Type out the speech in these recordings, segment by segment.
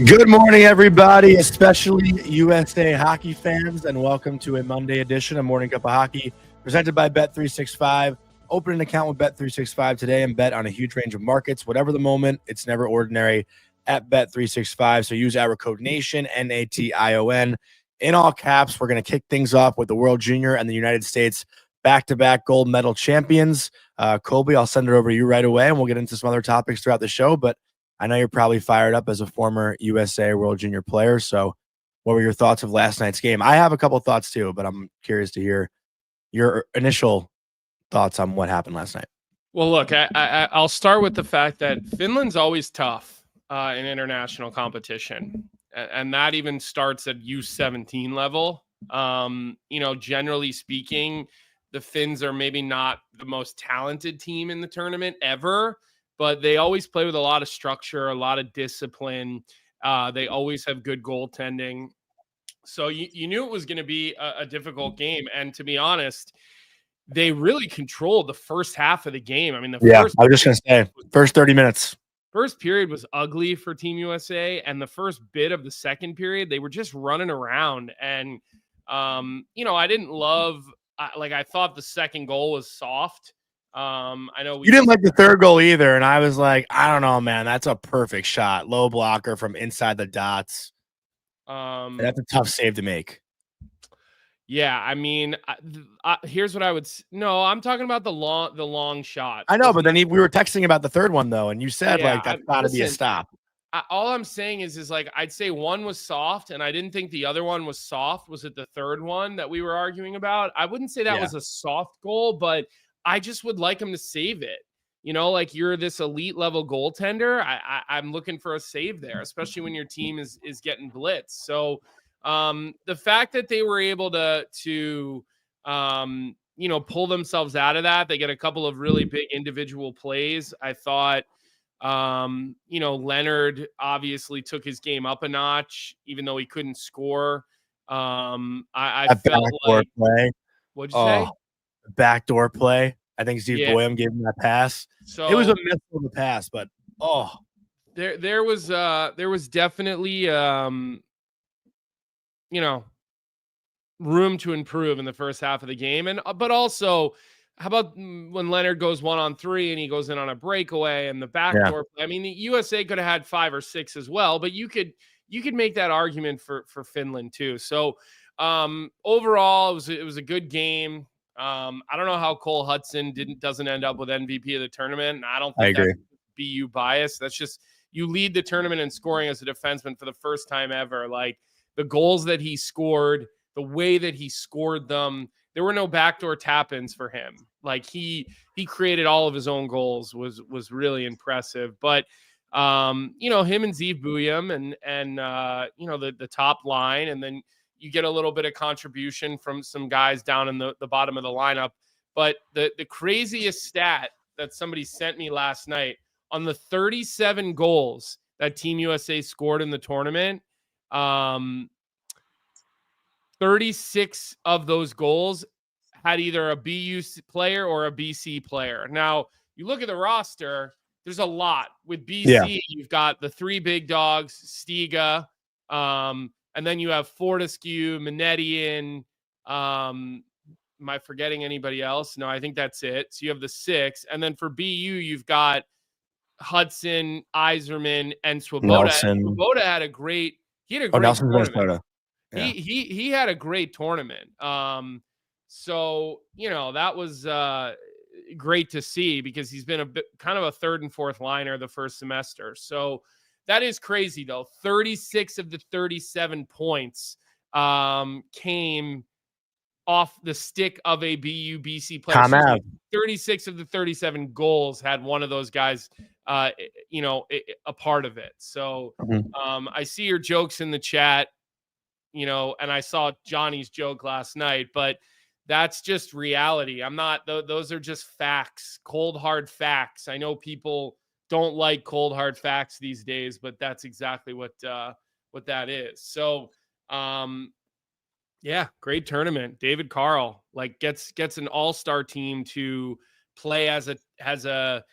Good morning, everybody, especially USA hockey fans, and welcome to a Monday edition of Morning Cup of Hockey presented by Bet365. Open an account with Bet365 today and bet on a huge range of markets. Whatever the moment, it's never ordinary at Bet365. So use our code NATION, NATION, in all caps. We're going to kick things off with the World Junior and the United States back-to-back gold medal champions. Colby, I'll send it over to you right away, and we'll get into some other topics throughout the show, but I know you're probably fired up as a former USA World Junior player. So what were your thoughts of last night's game? I have a couple thoughts too, but I'm curious to hear your initial thoughts on what happened last night. Well, look, I'll start with the fact that Finland's always tough in international competition. And that even starts at U17 level. Generally speaking, the Finns are maybe not the most talented team in the tournament ever, but they always play with a lot of structure, a lot of discipline. They always have good goaltending. So you knew it was going to be a difficult game. And to be honest, they really controlled the first half of the game. I mean, I was just going to say, first 30 minutes. First period was ugly for Team USA. And the first bit of the second period, they were just running around. And, I didn't love, I thought the second goal was soft. I know you didn't like the third goal either, and I was like, I don't know, man. That's a perfect shot, low blocker from inside the dots. That's a tough save to make. Yeah, I mean, here's what I would. No, I'm talking about the long shot. I know, but then we were texting about the third one though, and you said that's got to be a stop. All I'm saying is like I'd say one was soft, and I didn't think the other one was soft. Was it the third one that we were arguing about? I wouldn't say that was a soft goal, but I just would like him to save it. Like you're this elite level goaltender. I'm looking for a save there, especially when your team is getting blitzed. So the fact that they were able to pull themselves out of that, they get a couple of really big individual plays. I thought, Leonard obviously took his game up a notch, even though he couldn't score. I felt like, what'd you say? Backdoor play. I think Steve Boyum gave him that pass. So it was a miss on the pass, but there was definitely room to improve in the first half of the game. But also, how about when Leonard goes 1-on-3 and he goes in on a breakaway and the backdoor play? I mean, the USA could have had 5 or 6 as well, but you could make that argument for Finland too. So overall, it was a good game. I don't know how Cole Hudson doesn't end up with MVP of the tournament. And I don't think that's BU bias. That's just you lead the tournament in scoring as a defenseman for the first time ever. Like the goals that he scored, the way that he scored them, there were no backdoor tap-ins for him. Like he created all of his own goals was really impressive. But him and Zeev Buium and the top line, and then you get a little bit of contribution from some guys down in the bottom of the lineup. But the craziest stat that somebody sent me last night, on the 37 goals that Team USA scored in the tournament, 36 of those goals had either a BU player or a BC player. Now, you look at the roster, there's a lot. With BC, you've got the 3 big dogs, Stiga, and then you have Fortescue, Manetian. Am I forgetting anybody else? No, I think that's it. So you have the 6. And then for BU, you've got Hudson, Yzerman, and Swoboda. Swoboda had a great tournament. Yeah. He had a great tournament. So, that was great to see because he's been a bit kind of a third and fourth liner the first semester. So that is crazy, though. 36 of the 37 points came off the stick of a BC player. 36 of the 37 goals had one of those guys, a part of it. So I see your jokes in the chat, and I saw Johnny's joke last night, but that's just reality. Those are just facts, cold, hard facts. I know people don't like cold, hard facts these days, but that's exactly what that is. So, great tournament. David Carl gets an all-star team to play as a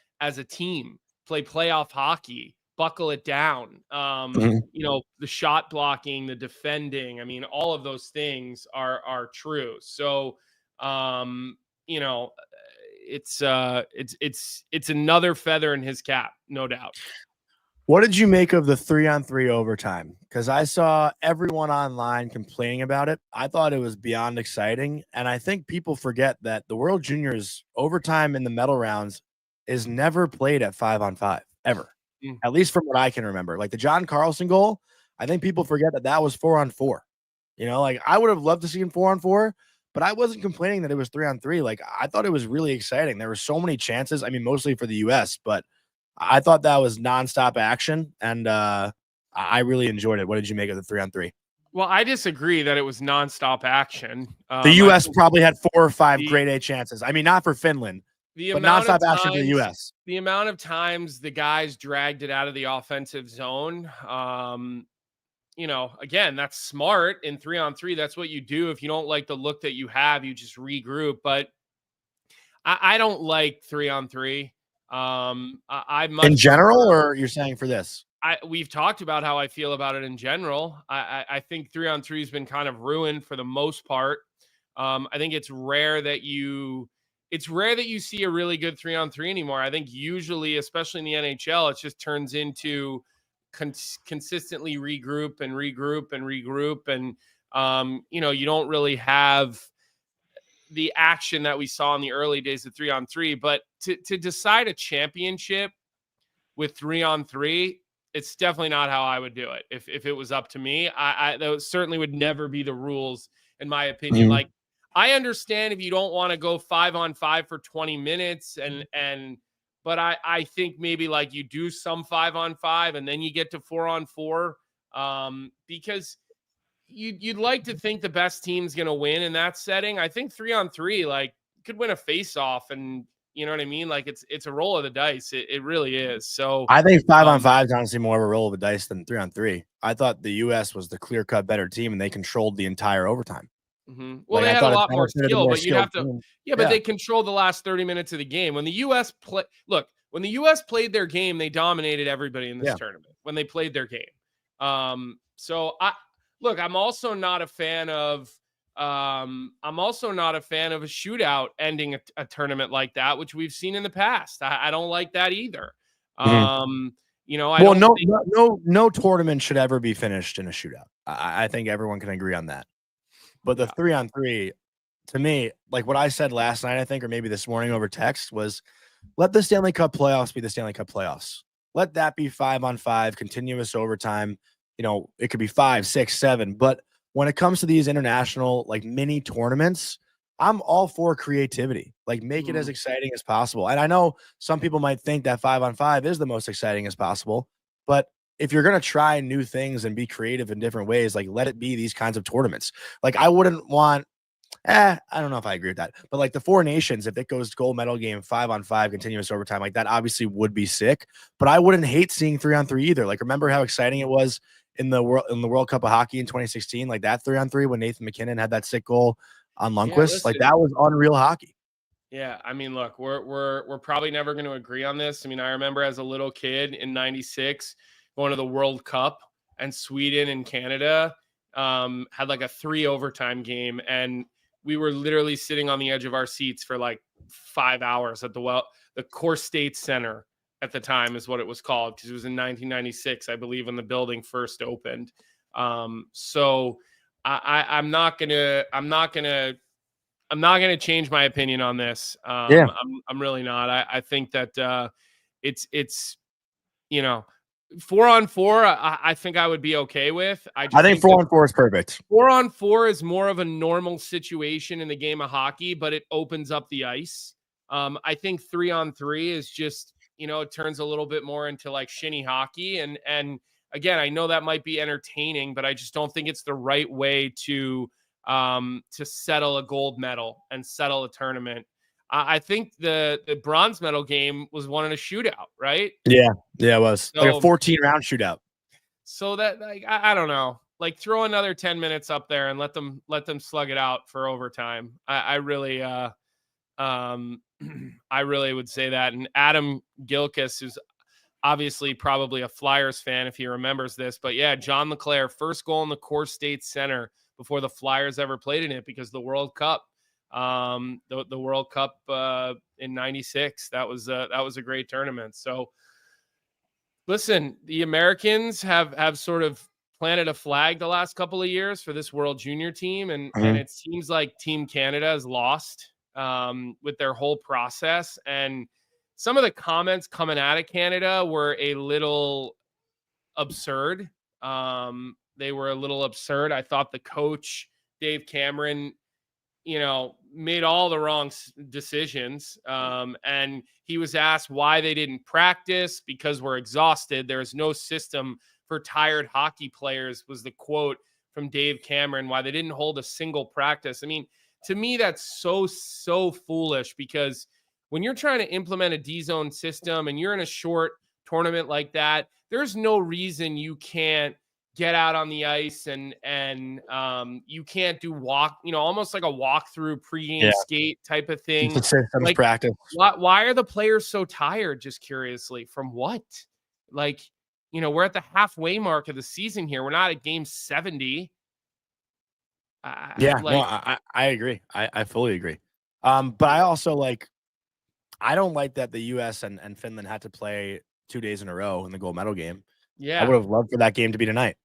team, play playoff hockey. buckle it down. You know, the shot blocking, the defending, I mean, all of those things are true. So, you know, it's another feather in his cap, no doubt. What did you make of the 3-on-3 overtime? Because I saw everyone online complaining about it. I thought it was beyond exciting. And I think people forget that the World Juniors overtime in the medal rounds is never played at 5-on-5, ever. At least from what I can remember. Like the John Carlson goal, I think people forget that that was 4-on-4. You know, like I would have loved to see him 4-on-4, but I wasn't complaining that it was 3-on-3. Like I thought it was really exciting. There were so many chances. I mean, mostly for the US, but I thought that was nonstop action, and I really enjoyed it. What did you make of the 3-on-3? Well, I disagree that it was nonstop action. The U.S. probably had 4 or 5 grade A chances. I mean, not for Finland, but nonstop action for the U.S. The amount of times the guys dragged it out of the offensive zone, you know, again, that's smart in 3-on-3. That's what you do. If you don't like the look that you have, you just regroup. But I don't like 3-on-3. I much in general, or you're saying for this? We've talked about how I feel about it in general. I think 3-on-3 has been kind of ruined for the most part. I think it's rare that you see a really good 3-on-3 anymore. I think usually, especially in the NHL, it just turns into consistently regroup and regroup and regroup. And, you know, you don't really have the action that we saw in the early days of 3-on-3, but to decide a championship with 3-on-3, it's definitely not how I would do it. If it was up to me, that certainly would never be the rules, in my opinion. Like, I understand if you don't want to go 5-on-5 for 20 minutes but I think maybe like you do some 5-on-5 and then you get to 4-on-4, because you'd like to think the best team's going to win in that setting. I think 3-on-3, like, could win a face-off, and you know what I mean? Like, it's a roll of the dice. It really is. So I think 5-on-5 is honestly more of a roll of the dice than 3-on-3. I thought the U.S. was the clear-cut better team, and they controlled the entire overtime. Well, like, they had a lot more skill, but you'd have to, but they controlled the last 30 minutes of the game. When the U.S. when the U.S. played their game, they dominated everybody in this tournament when they played their game. So I'm also not a fan of a shootout ending a tournament like that, which we've seen in the past. I don't like that either. You know, no tournament should ever be finished in a shootout. I think everyone can agree on that. But the 3-on-3, to me, like what I said last night, I think, or maybe this morning over text, was let the Stanley Cup playoffs be the Stanley Cup playoffs. Let that be 5-on-5, continuous overtime. You know, it could be 5, 6, 7. But when it comes to these international, like, mini tournaments, I'm all for creativity. Like, make it as exciting as possible. And I know some people might think that 5-on-5 is the most exciting as possible, but if you're going to try new things and be creative in different ways, like, let it be these kinds of tournaments. Like, I wouldn't want, I don't know if I agree with that, but like the 4 Nations, if it goes gold medal game, 5-on-5, continuous overtime, like that obviously would be sick, but I wouldn't hate seeing 3-on-3 either. Like, remember how exciting it was in the World Cup of Hockey in 2016, like that 3-on-3 when Nathan McKinnon had that sick goal on Lundqvist. Like, that was unreal hockey. Yeah, I mean, look, we're probably never going to agree on this. I mean, I remember as a little kid in '96 going to the World Cup, and Sweden and Canada had like a 3 overtime game, and we were literally sitting on the edge of our seats for like 5 hours at the Core State Center at the time is what it was called, because it was in 1996, I believe, when the building first opened. So I'm not gonna change my opinion on this. I'm really not. I think that it's you know, 4-on-4, I think I would be okay with. I think 4-on-4 is perfect. 4-on-4 is more of a normal situation in the game of hockey, but it opens up the ice. I think 3-on-3 is just, you know, it turns a little bit more into like shinny hockey. And again, I know that might be entertaining, but I just don't think it's the right way to settle a gold medal and settle a tournament. I think the bronze medal game was won in a shootout, right? Yeah, it was like a 14-round shootout. So that, like, I don't know, like, throw another 10 minutes up there and let them slug it out for overtime. I really I really would say that. And Adam Gilkis, who's obviously probably a Flyers fan if he remembers this, but yeah, John LeClair, first goal in the Core State Center before the Flyers ever played in it, because the World Cup, the World Cup in '96, that was a great tournament. So listen, the Americans have sort of planted a flag the last couple of years for this World Junior team, and it seems like Team Canada has lost with their whole process. And some of the comments coming out of Canada were a little absurd. They were a little absurd. I thought the coach, Dave Cameron, made all the wrong decisions. And he was asked why they didn't practice, because we're exhausted. There is no system for tired hockey players, was the quote from Dave Cameron, why they didn't hold a single practice. I mean, to me, that's so foolish, because when you're trying to implement a D-zone system and you're in a short tournament like that, there's no reason you can't get out on the ice and you can't do almost like a walkthrough pregame skate type of thing. Like, practice. Why are the players so tired? Just curiously, from what? Like, we're at the halfway mark of the season here. We're not at game 70. I agree. I fully agree. But I also I don't like that the U.S. and Finland had to play 2 days in a row in the gold medal game. Yeah, I would have loved for that game to be tonight.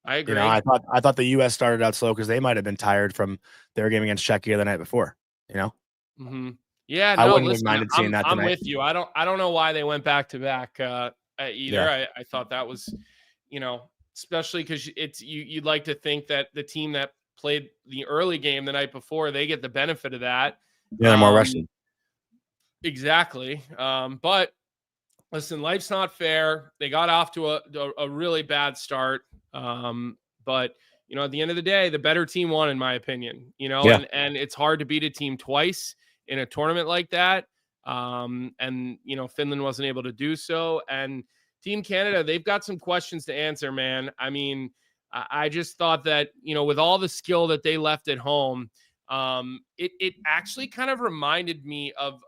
I agree. I thought the U.S. started out slow because they might have been tired from their game against Czechia the night before. Mm-hmm. Yeah, I no, wouldn't listen, have minded seeing that tonight. I'm with you. I don't know why they went back to back either. Yeah. I thought that was, especially because you'd like to think that the team that played the early game the night before, they get the benefit of that. Yeah, they're more rested. Exactly. But listen, life's not fair. They got off to a really bad start. But at the end of the day, the better team won, in my opinion, and it's hard to beat a team twice in a tournament like that. And Finland wasn't able to do so. And Team Canada, they've got some questions to answer, man. I mean, I just thought that, with all the skill that they left at home, it actually kind of reminded me of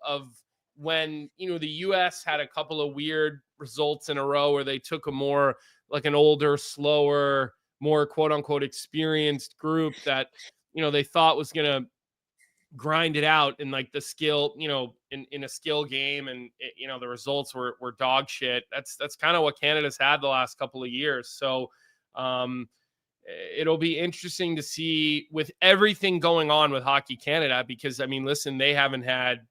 when, the U.S. had a couple of weird results in a row where they took a more like an older, slower, more quote unquote experienced group that, they thought was going to grind it out in like the skill, in a skill game. And, the results were dog shit. That's kind of what Canada's had the last couple of years. So, it'll be interesting to see with everything going on with Hockey Canada, because I mean, listen, they haven't had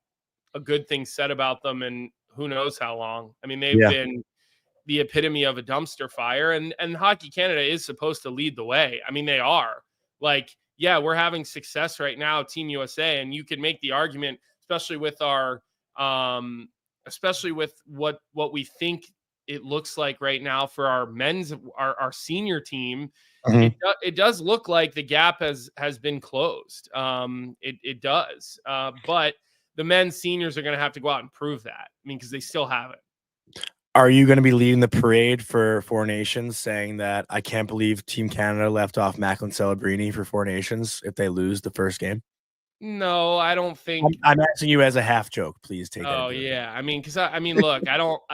a good thing said about them and who knows how long. I mean, they've been the epitome of a dumpster fire, and Hockey Canada is supposed to lead the way. I mean, they are we're having success right now, Team USA. And you can make the argument, especially with our, especially with what we think it looks like right now for our men's, our senior team. Mm-hmm. It does look like the gap has been closed. It does. But the men's seniors are going to have to go out and prove that. I mean, because they still haven't. Are you going to be leading the parade for Four Nations, saying that I can't believe Team Canada left off Macklin Celebrini for Four Nations if they lose the first game? No, I don't think. I'm asking you as a half joke. Please take it. Oh, yeah. I mean, because look,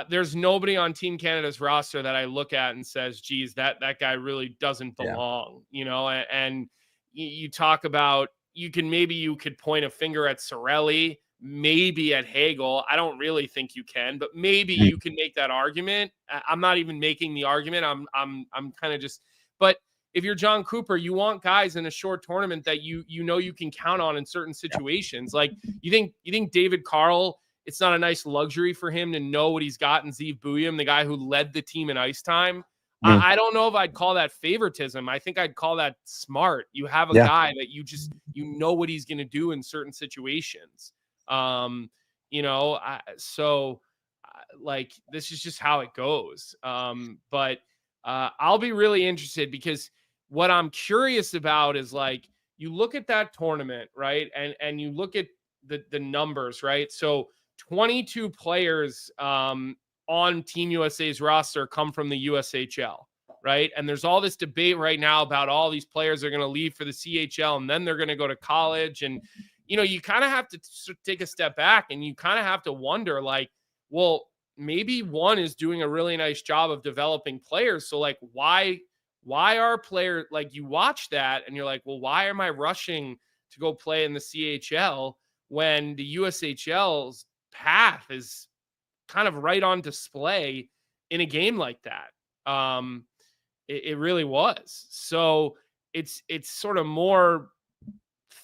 there's nobody on Team Canada's roster that I look at and says, geez, that guy really doesn't belong, and you talk about, you could point a finger at Cirelli, maybe at Hagel. I don't really think you can, but maybe you can make that argument. I'm not even making the argument. I'm kind of just, but if you're John Cooper, you want guys in a short tournament that you can count on in certain situations. Like you think David Carl, it's not a nice luxury for him to know what he's got in Zeev Buium, the guy who led the team in ice time. I don't know if I'd call that favoritism. I think I'd call that smart. You have a guy that you know what he's going to do in certain situations. This is just how it goes. But I'll be really interested, because what I'm curious about is you look at that tournament, right? And you look at the numbers, right? So 22 players on Team USA's roster come from the USHL, right? And there's all this debate right now about all these players are going to leave for the CHL and then they're going to go to college. And, you kind of have to take a step back and you kind of have to wonder, well, maybe one is doing a really nice job of developing players. So like, why are players like, you watch that and you're like, well, why am I rushing to go play in the CHL when the USHL's path is kind of right on display in a game like that? It really was. So it's sort of more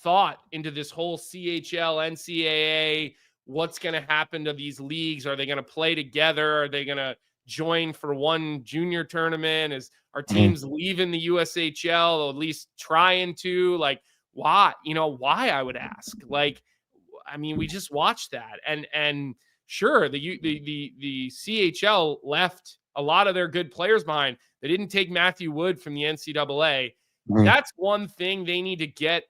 thought into this whole CHL, NCAA, what's going to happen to these leagues? Are they going to play together? Are they going to join for one junior tournament? Are teams leaving the USHL, or at least trying to? Like, why? Why, I would ask. Like, I mean, we just watched that, and sure, the CHL left a lot of their good players behind. They didn't take Matthew Wood from the NCAA. That's one thing they need to get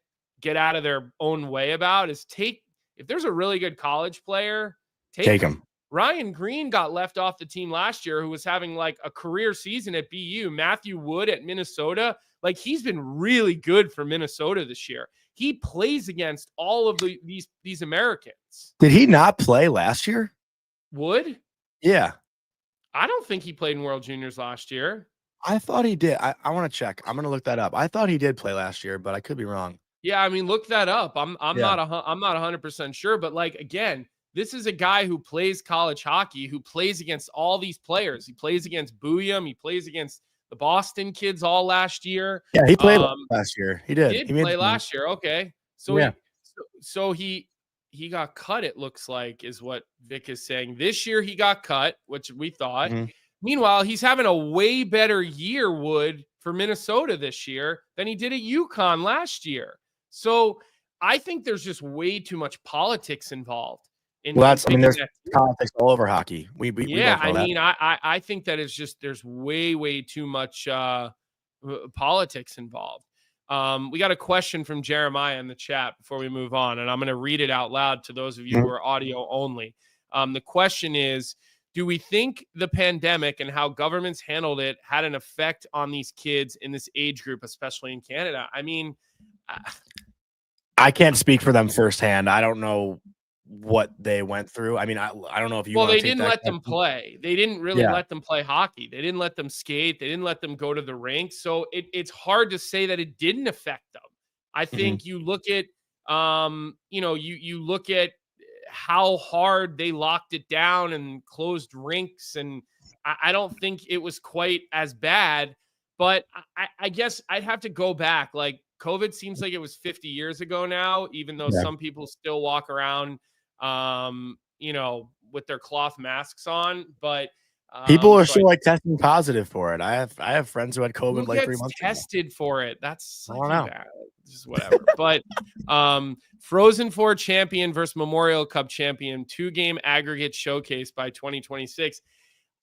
out of their own way about, is if there's a really good college player, take him. Ryan Green got left off the team last year, who was having like a career season at BU. Matthew Wood at Minnesota, like, he's been really good for Minnesota this year. He plays against all of these Americans. Did he not play last year? Wood? Yeah. I don't think he played in World Juniors last year. I thought he did. I want to check. I'm going to look that up. I thought he did play last year, but I could be wrong. Yeah, I mean, look that up. I'm not 100% sure, but like, again, this is a guy who plays college hockey, who plays against all these players. He plays against Booyam. He plays against the Boston kids all last year. Yeah, he played last year. He did. He played last year. Okay. So yeah. He got cut, it looks like, is what Vic is saying. This year he got cut, which we thought. Meanwhile, he's having a way better year, Wood, for Minnesota this year than he did at UConn last year. So I think there's just way too much politics involved. There's politics all over hockey. I think that is just, there's way too much politics involved. We got a question from Jeremiah in the chat before we move on, and I'm going to read it out loud to those of you who are audio only. The question is, do we think the pandemic and how governments handled it had an effect on these kids in this age group, especially in Canada? I mean, I can't speak for them firsthand. I don't know what they went through. I mean, I don't know if you. Well, they didn't let them play. They didn't really let them play hockey. They didn't let them skate. They didn't let them go to the rink. So it's hard to say that it didn't affect them. I think you look at, you look at how hard they locked it down and closed rinks, and I don't think it was quite as bad. But I guess I'd have to go back. Like, COVID seems like it was 50 years ago now, even though some people still walk around, with their cloth masks on. But people are still like testing positive for it. I have friends who had COVID like 3 months ago. Tested for it. That's I don't know. Just whatever. But Frozen Four champion versus Memorial Cup champion, 2-game aggregate showcase by 2026.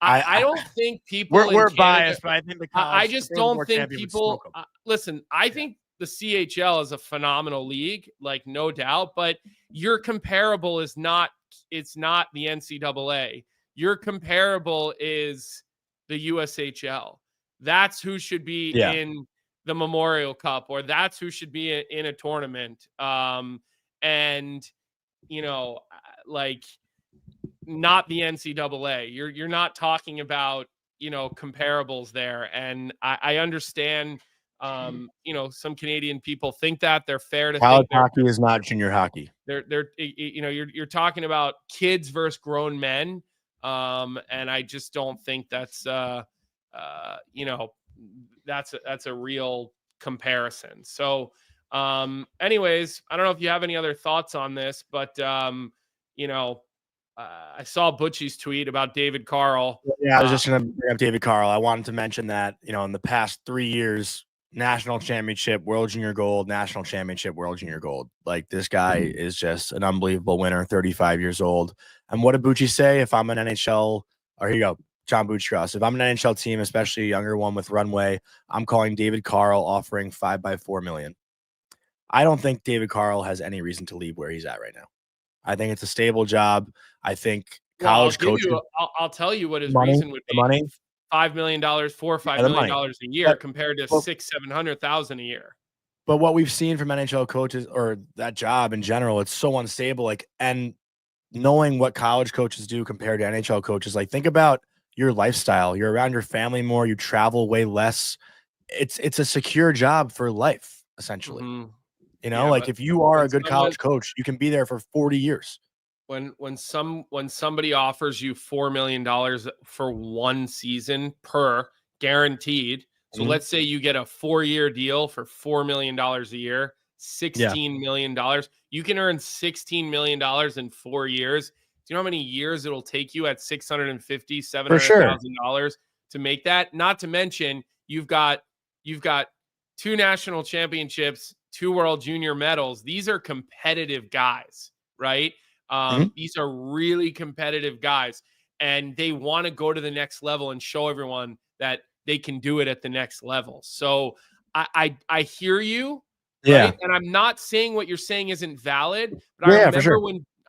I don't think people we're biased, but I think I just don't think people listen. I think the CHL is a phenomenal league, like, no doubt, but your comparable is not, it's not the NCAA. Your comparable is the USHL. That's who should be in the Memorial Cup, or that's who should be in a tournament. And like, not the NCAA. You're not talking about, comparables there. And I understand, some Canadian people think that they're fair to college hockey is not junior hockey. You're talking about kids versus grown men. And I just don't think that's, that's a real comparison. So, anyways, I don't know if you have any other thoughts on this, but, I saw Butchie's tweet about David Carl. Yeah, I was just going to bring up David Carl. I wanted to mention that, in the past 3 years, national championship, world junior gold, national championship, world junior gold. Like, this guy is just an unbelievable winner, 35 years old. And what did Bucci say? If I'm an NHL, or here you go, John Bucci, if I'm an NHL team, especially a younger one with runway, I'm calling David Carl, offering $5x4 million. I don't think David Carl has any reason to leave where he's at right now. I think it's a stable job. I think college coaching. I'll tell you what his reason would be. Money. $5 million, $4 or $5 million a year, compared to $600,000-$700,000 a year. But what we've seen from NHL coaches, or that job in general, it's so unstable. Like, and knowing what college coaches do compared to NHL coaches, like think about your lifestyle. You're around your family more, you travel way less. It's a secure job for life, essentially. Mhm. You know, Yeah, like but if you are when a good someone college coach, you can be there for 40 years. when somebody offers you $4 million for one season per guaranteed, so Mhm. let's say you get a 4-year deal for $4 million a year, Yeah, $16 million. You can earn $16 million in 4 years. Do you know how many years it'll take you at 650, for sure. $700,000 to make that? Not to mention you've got two national championships, two world junior medals. These are competitive guys, right? Mhm. These are really competitive guys, and they want to go to the next level and show everyone that they can do it at the next level. So I hear you, Yeah. right? And I'm not saying what you're saying isn't valid, but I Yeah, for sure.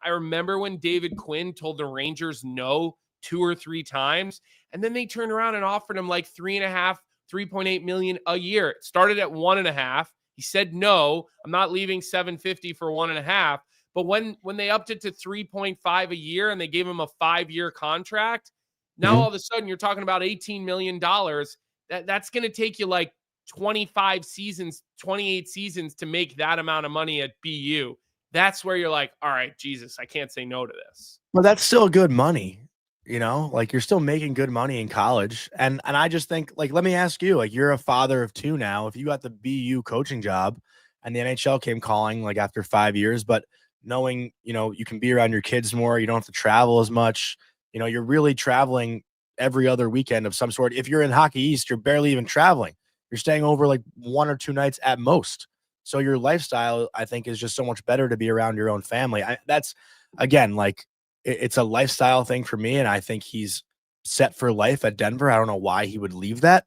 remember when David Quinn told the Rangers no 2 or 3 times, and then they turned around and offered him like 3.5, 3.8 million a year. It started at 1.5. He said no, I'm not leaving 750 for 1.5. But when they upped it to 3.5 a year and they gave him a 5-year contract, now Mhm. all of a sudden you're talking about $18 million. That's going to take you like 25 seasons, 28 seasons to make that amount of money at BU. That's where you're like, all right, Jesus, I can't say no to this. Well, that's still good money, you know? Like, you're still making good money in college, and I just think like, let me ask you, like, you're a father of 2 now. If you got the BU coaching job and the NHL came calling, like, after 5 years, but knowing, you can be around your kids more, you don't have to travel as much, you're really traveling every other weekend of some sort. If you're in Hockey East, you're barely even traveling. You're staying over, like, 1 or 2 nights at most. So your lifestyle, I think, is just so much better to be around your own family. That's again, like, it's a lifestyle thing for me, and I think he's set for life at Denver. I don't know why he would leave that,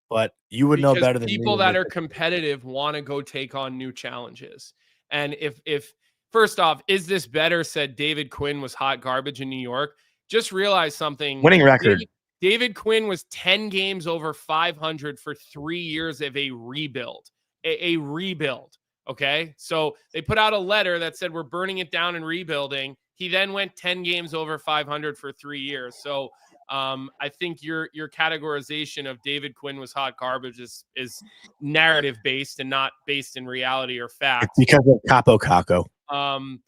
but you would know Because better than me people when that you're are thinking. competitive want to go take on new challenges. And if first off, is this better? Said David Quinn was hot garbage in New York. Just realize something. Winning record. David Quinn was 10 games over 500 for 3 years of a rebuild. A rebuild. Okay. So they put out a letter that said we're burning it down and rebuilding. He then went 10 games over 500 for 3 years. So I think your categorization of David Quinn was hot garbage is narrative based and not based in reality or It's fact. because of Capo Caco. Um,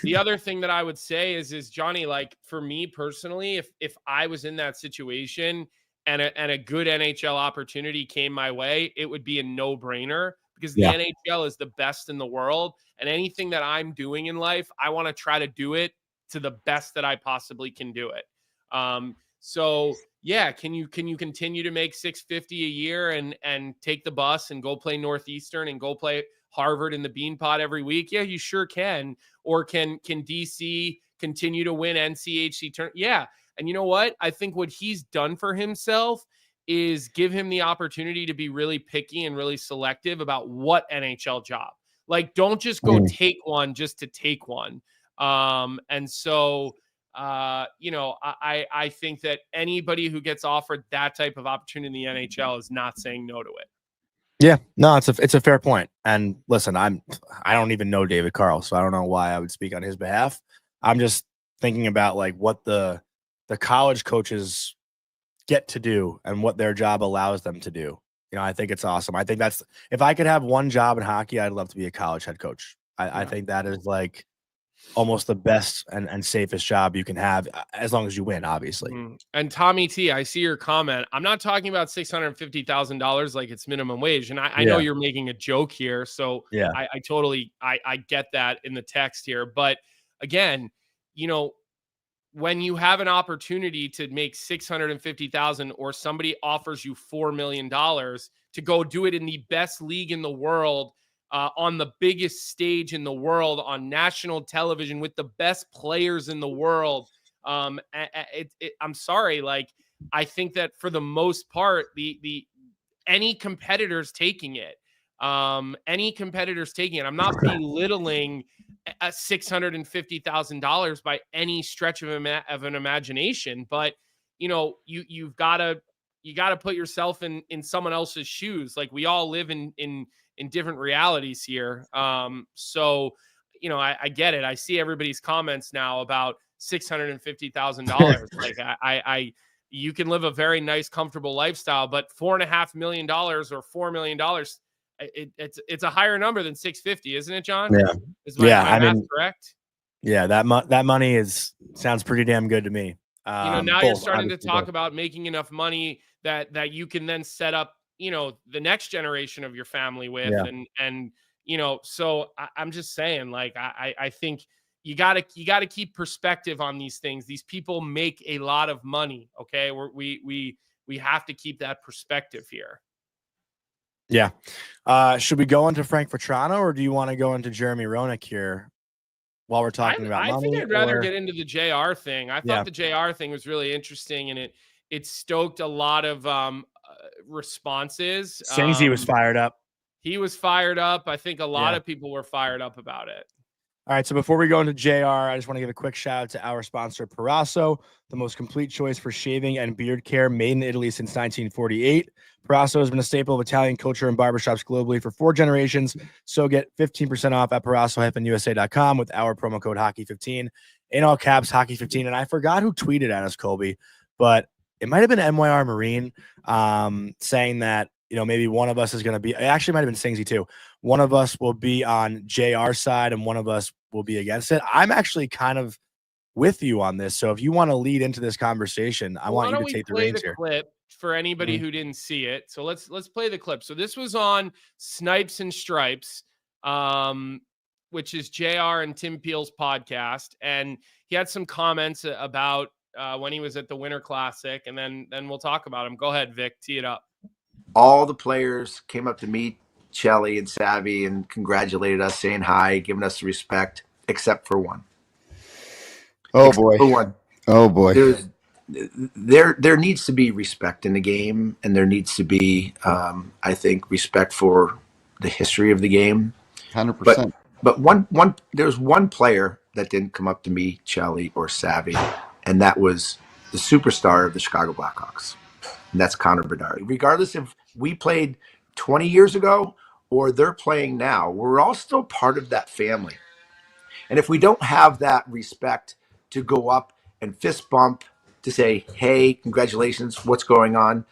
the other thing that I would say is Johnny, like for me personally, if I was in that situation and a good NHL opportunity came my way, it would be a no brainer because the Yeah. NHL is the best in the world, and anything that I'm doing in life, I want to try to do it to the best that I possibly can do it. So yeah, can you continue to make 650 a year and take the bus and go play Northeastern and go play Harvard in the Beanpot every week? Yeah, you sure can. Or can DC continue to win NCHC turn? Yeah. And you know what? I think what he's done for himself is give him the opportunity to be really picky and really selective about what NHL job. Like, don't just go Mm. take one just to take one. And so I think that anybody who gets offered that type of opportunity in the NHL is not saying no to it. Yeah. No, it's a fair point. And listen, I don't even know David Carl, so I don't know why I would speak on his behalf. I'm just thinking about like what the college coaches get to do and what their job allows them to do. I think it's awesome. I think that's if I could have one job in hockey, I'd love to be a college head coach. I Yeah. think that is like almost the best and safest job you can have as long as you win, obviously. And Tommy T, I see your comment. I'm not talking about $650,000 like it's minimum wage. And I know Yeah. you're making a joke here. So Yeah. I totally I get that in the text here. But again, you know, when you have an opportunity to make 650,000 or somebody offers you $4 million to go do it in the best league in the world, on the biggest stage in the world, on national television with the best players in the world, I'm sorry, like I think that for the most part, the any competitors taking it. Any competitors taking it. I'm not belittling $650,000 by any stretch of an imagination, but you've got to put yourself in someone else's shoes. Like we all live in different realities here. So I get it. I see everybody's comments now about $650,000. Like you can live a very nice, comfortable lifestyle, but $4.5 million or $4 million, it's a higher number than 650, isn't it, John? Yeah. Is my math correct? Yeah, that money sounds pretty damn good to me. Now you're starting to talk about making enough money that you can then set up, the next generation of your family with, and so I'm just saying, like, I think you gotta keep perspective on these things. These people make a lot of money. Okay. We have to keep that perspective here. Yeah. Should we go into Frank Vatrano, or do you want to go into Jeremy Roenick here while we're talking about money? I think I'd rather get into the JR thing. I thought the JR thing was really interesting, and it stoked a lot of responses. Singsy was fired up. He was fired up. I think a lot of people were fired up about it. All right, so before we go into JR, I just want to give a quick shout out to our sponsor, Proraso, the most complete choice for shaving and beard care, made in Italy since 1948. Proraso has been a staple of Italian culture and barbershops globally for 4 generations. So get 15% off at Proraso-USA.com with our promo code Hockey15, in all caps, Hockey15. And I forgot who tweeted at us, Colby, but it might have been MYR Marine saying that, maybe one of us is going to be, it actually might have been Singsy too. One of us will be on JR side and one of us will be against it. I'm actually kind of with you on this. So if you want to lead into this conversation, I want you to take the reins here. Clip for anybody who didn't see it. So let's play the clip. So this was on Snipes and Stripes, which is JR and Tim Peel's podcast. And he had some comments about when he was at the Winter Classic, and then we'll talk about him. Go ahead, Vic, tee it up. All the players came up to meet Shelly and Savvy and congratulated us, saying hi, giving us respect, except for one. Oh boy. There needs to be respect in the game, and there needs to be, I think, respect for the history of the game. 100%. But there's one player that didn't come up to me, Shelly or Savvy, and that was the superstar of the Chicago Blackhawks, and that's Conor Bard. Regardless if we played 20 years ago or they're playing now, we're all still part of that family. And if we don't have that respect to go up and fist bump to say, hey, congratulations, what's going on?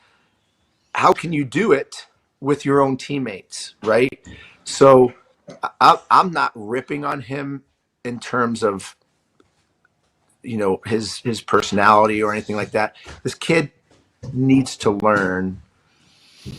How can you do it with your own teammates, right? So I'm not ripping on him in terms of, his personality or anything like that. This kid needs to learn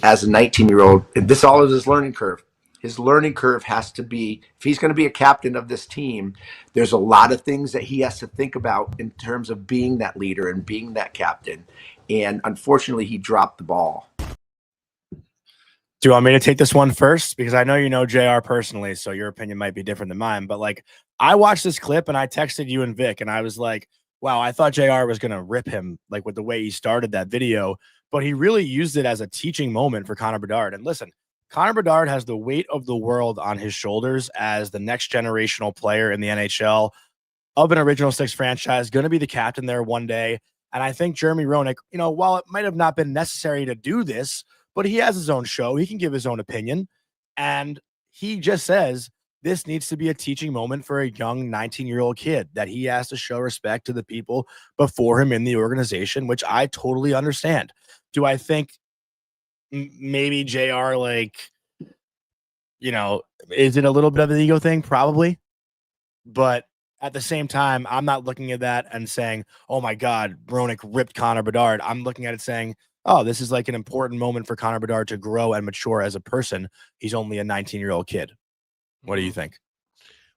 as a 19-year-old. This all is his learning curve. His learning curve has to be, if he's going to be a captain of this team, there's a lot of things that he has to think about in terms of being that leader and being that captain. And unfortunately, he dropped the ball. Do you want me to take this one first? Because I know you know JR personally, so your opinion might be different than mine. But like, I watched this clip and I texted you and Vic, and I was like, wow, I thought JR was going to rip him, like with the way he started that video, but he really used it as a teaching moment for Conor Bard. And listen, Conor Bard has the weight of the world on his shoulders as the next generational player in the NHL of an Original Six franchise, going to be the captain there one day. And I think Jeremy Roenick, while it might have not been necessary to do this, but he has his own show. He can give his own opinion. And he just says this needs to be a teaching moment for a young 19-year-old kid, that he has to show respect to the people before him in the organization, which I totally understand. Do I think maybe JR, is it a little bit of an ego thing? Probably. But at the same time, I'm not looking at that and saying, oh my God, Roenick ripped Conor Bard. I'm looking at it saying, oh, this is like an important moment for Conor Bard to grow and mature as a person. He's only a 19-year-old kid. What do you think?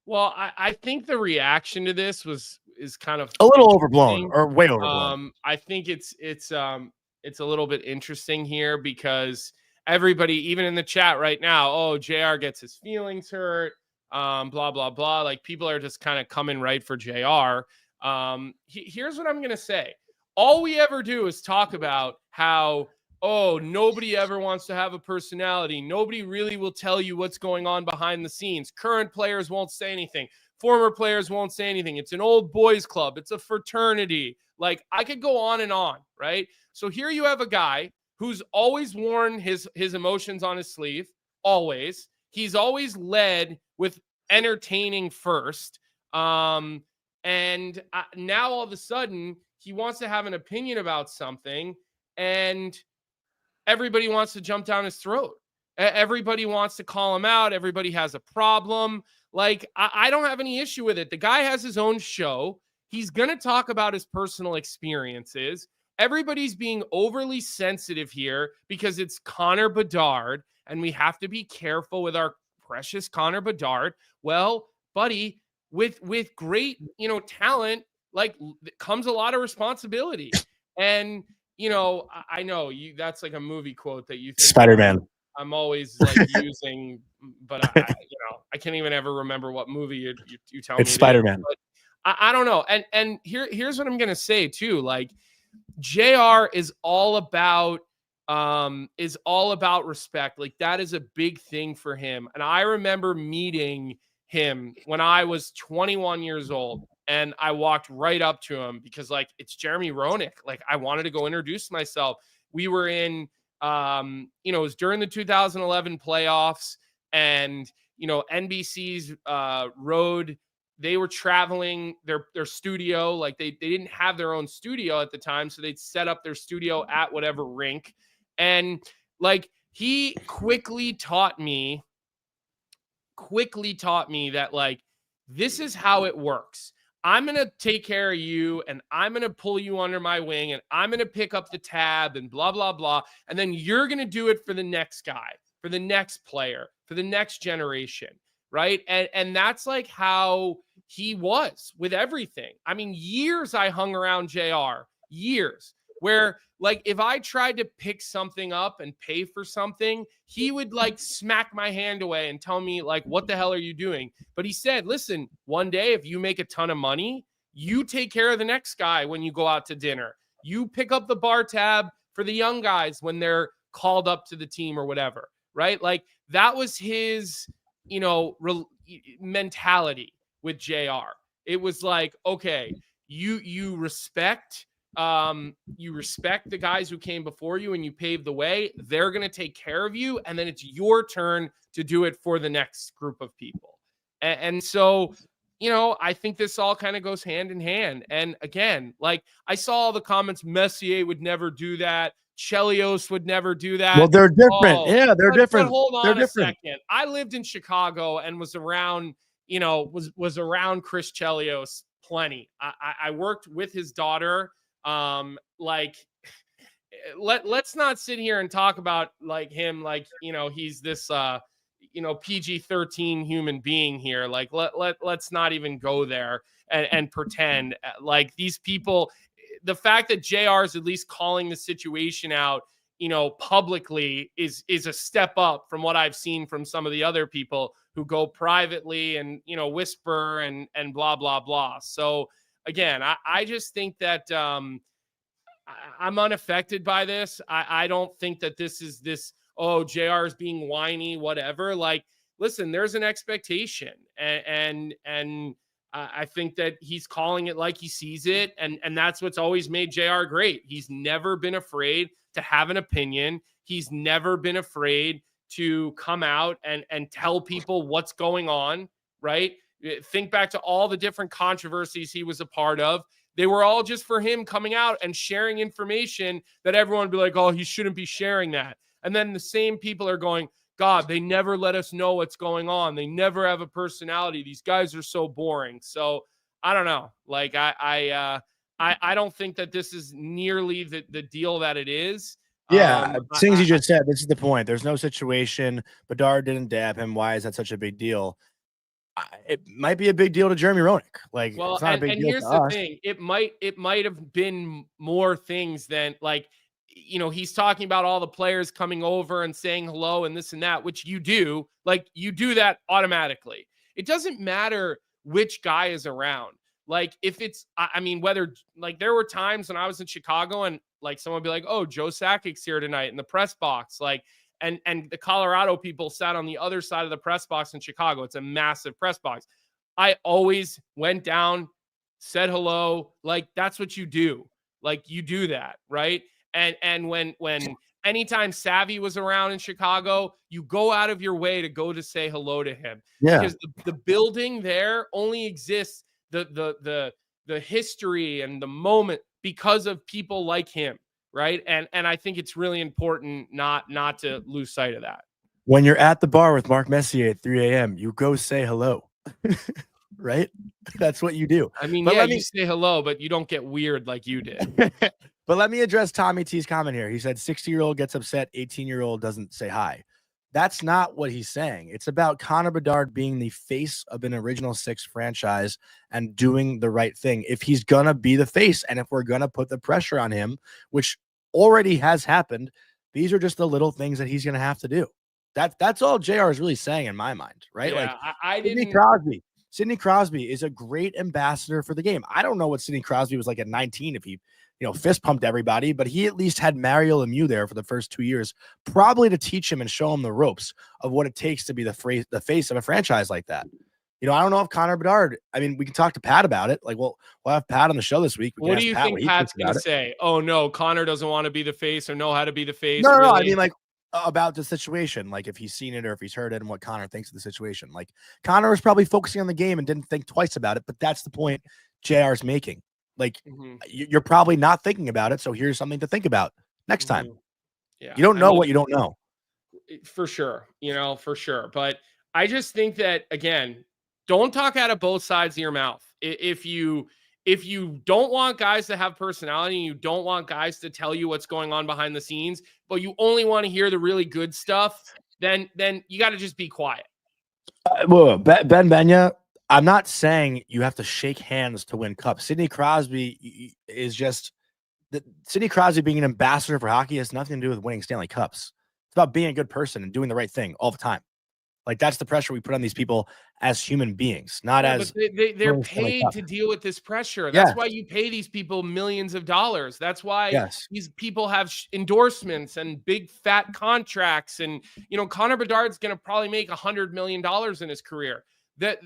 Well, I think the reaction to this is kind of a little overblown, or way overblown. I think it's a little bit interesting here because everybody, even in the chat right now, oh, JR gets his feelings hurt, blah, blah, blah. Like, people are just kind of coming right for JR. Here's what I'm going to say. All we ever do is talk about how, oh, nobody ever wants to have a personality. Nobody really will tell you what's going on behind the scenes. Current players won't say anything. Former players won't say anything. It's an old boys club. It's a fraternity. Like, I could go on and on, right? So here you have a guy who's always worn his emotions on his sleeve, always. He's always led with entertaining first. And now all of a sudden he wants to have an opinion about something, and everybody wants to jump down his throat. Everybody wants to call him out. Everybody has a problem. Like, I don't have any issue with it. The guy has his own show. He's going to talk about his personal experiences. Everybody's being overly sensitive here because it's Conor Bard, and we have to be careful with our precious Conor Bard. Well, buddy, with great, talent, like, comes a lot of responsibility. And, I know that's like a movie quote that you think Spider-Man. I'm always like using, but I can't even ever remember what movie you tell me. It's Spider-Man. But I don't know. And here's what I'm going to say too. Like, JR is all about respect. Like, that is a big thing for him. And I remember meeting him when I was 21 years old, and I walked right up to him because, like, it's Jeremy Roenick. Like, I wanted to go introduce myself. We were in, it was during the 2011 playoffs, and, NBC's road, they were traveling their studio. Like, they didn't have their own studio at the time, so they'd set up their studio at whatever rink. And, like, he quickly taught me that, like, this is how it works. I'm going to take care of you, and I'm going to pull you under my wing, and I'm going to pick up the tab and blah, blah, blah. And then you're going to do it for the next guy, for the next player, for the next generation. Right. And that's like how he was with everything. I mean, years I hung around JR, years, where, like, if I tried to pick something up and pay for something, he would, like, smack my hand away and tell me, like, what the hell are you doing? But he said, listen, one day, if you make a ton of money, you take care of the next guy when you go out to dinner. You pick up the bar tab for the young guys when they're called up to the team or whatever. Right. Like, that was his, mentality with JR. It was like, okay, you respect the guys who came before you and you paved the way. They're going to take care of you, and then it's your turn to do it for the next group of people. And so, I think this all kind of goes hand in hand. And again, like, I saw all the comments, Messier would never do that, Chelios would never do that. Well, they're different. They're different. But hold on a second. I lived in Chicago and was around, was around Chris Chelios plenty. I worked with his daughter. Let's not sit here and talk about, like, him, like, he's this PG-13 human being here. Like, let's not even go there and pretend like these people. The fact that JR is at least calling the situation out, publicly is a step up from what I've seen from some of the other people who go privately and, whisper and blah, blah, blah. So again, I just think that I'm unaffected by this. I don't think that this is oh, JR is being whiny, whatever. Like, listen, there's an expectation, and I think that he's calling it like he sees it. And that's what's always made JR great. He's never been afraid to have an opinion. He's never been afraid to come out and tell people what's going on, right? Think back to all the different controversies he was a part of. They were all just for him coming out and sharing information that everyone would be like, oh, he shouldn't be sharing that. And then the same people are going, God, they never let us know what's going on. They never have a personality. These guys are so boring. So I don't know. Like, I don't think that this is nearly the deal that it is. Yeah, things you just said. This is the point. There's no situation. Bedard didn't dab him. Why is that such a big deal? It might be a big deal to Jeremy Roenick. Like, well, it's not a big deal here's to the us. thing. It might have been more things than, like, he's talking about all the players coming over and saying hello and this and that, which you do. Like, you do that automatically. It doesn't matter which guy is around. Like, if it's, I mean, whether, like, there were times when I was in Chicago and, like, someone would be like, oh, Joe Sakic's here tonight in the press box. Like, and the Colorado people sat on the other side of the press box in Chicago. It's a massive press box. I always went down, said hello. Like, that's what you do. Like, you do that, right? And when anytime Savvy was around in Chicago, you go out of your way to go to say hello to him. Yeah. Because the building there only exists, the history and the moment because of people like him, right? And I think it's really important not to lose sight of that. When you're at the bar with Mark Messier at 3 a.m., you go say hello. Right? That's what you do. I mean, but yeah, you say hello, but you don't get weird like you did. But let me address Tommy T's comment here. He said 60-year-old gets upset, 18-year-old doesn't say hi. That's not what he's saying. It's about Conor Bard being the face of an original six franchise and doing the right thing. If he's going to be the face and if we're going to put the pressure on him, which already has happened, these are just the little things that he's going to have to do. That's all JR is really saying in my mind, right? Yeah, like I didn't. Sidney Crosby is a great ambassador for the game. I don't know what Sidney Crosby was like at 19 if he, fist pumped everybody, but he at least had Mario Lemieux there for the first 2 years, probably to teach him and show him the ropes of what it takes to be the face of a franchise like that. I don't know if Conor Bard, I mean, we can talk to Pat about it. Like, we'll have Pat on the show this week. What do you think Pat's going to say? Oh, no, Conor doesn't want to be the face or know how to be the face. No, I mean, like, about the situation, like if he's seen it or if he's heard it and what Conor thinks of the situation. Like, Conor was probably focusing on the game and didn't think twice about it, but that's the point JR's making. Like, you're probably not thinking about it, so here's something to think about next time. Yeah, you don't know what you don't know. For sure, for sure. But I just think that, again, don't talk out of both sides of your mouth. If you don't want guys to have personality, and you don't want guys to tell you what's going on behind the scenes, but you only want to hear the really good stuff, then you got to just be quiet. Ben Benya, I'm not saying you have to shake hands to win cups. Sidney Crosby is just Sidney Crosby being an ambassador for hockey has nothing to do with winning Stanley Cups. It's about being a good person and doing the right thing all the time. Like, that's the pressure we put on these people as human beings, not as they're paid to deal with this pressure. That's why you pay these people millions of dollars. That's why these people have endorsements and big fat contracts. And, Conor Bedard's going to probably make $100 million in his career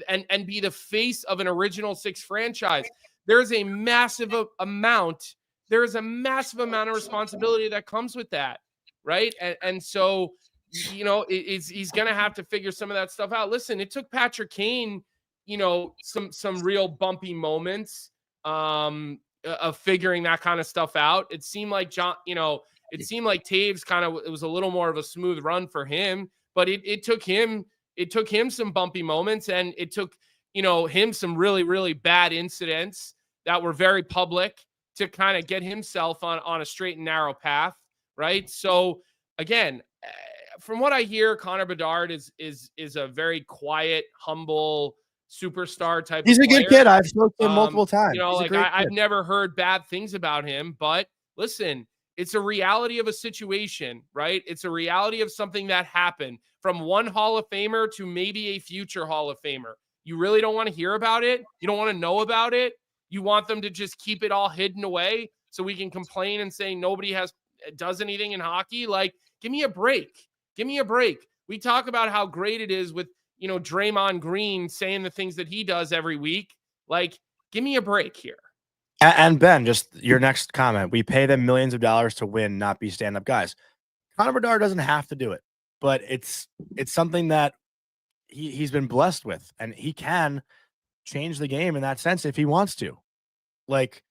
and be the face of an original six franchise. There's a massive amount of responsibility that comes with that. Right. And so, he's going to have to figure some of that stuff out. Listen, it took Patrick Kane, some real bumpy moments of figuring that kind of stuff out. It seemed like Taves it was a little more of a smooth run for him, but it took him some bumpy moments, and it took, him some really, really bad incidents that were very public to kind of get himself on a straight and narrow path. Right. So again, from what I hear, Conor Bard is a very quiet, humble superstar type. He's of a good kid. I've spoken to him multiple times. I've never heard bad things about him. But listen, it's a reality of a situation, right? It's a reality of something that happened from one Hall of Famer to maybe a future Hall of Famer. You really don't want to hear about it. You don't want to know about it. You want them to just keep it all hidden away so we can complain and say nobody does anything in hockey. Like, give me a break. Give me a break. We talk about how great it is with, Draymond Green saying the things that he does every week. Like, give me a break here. And Ben, just your next comment. We pay them millions of dollars to win, not be stand-up guys. Conor Bard doesn't have to do it, but it's something that he's been blessed with, and he can change the game in that sense if he wants to. Like,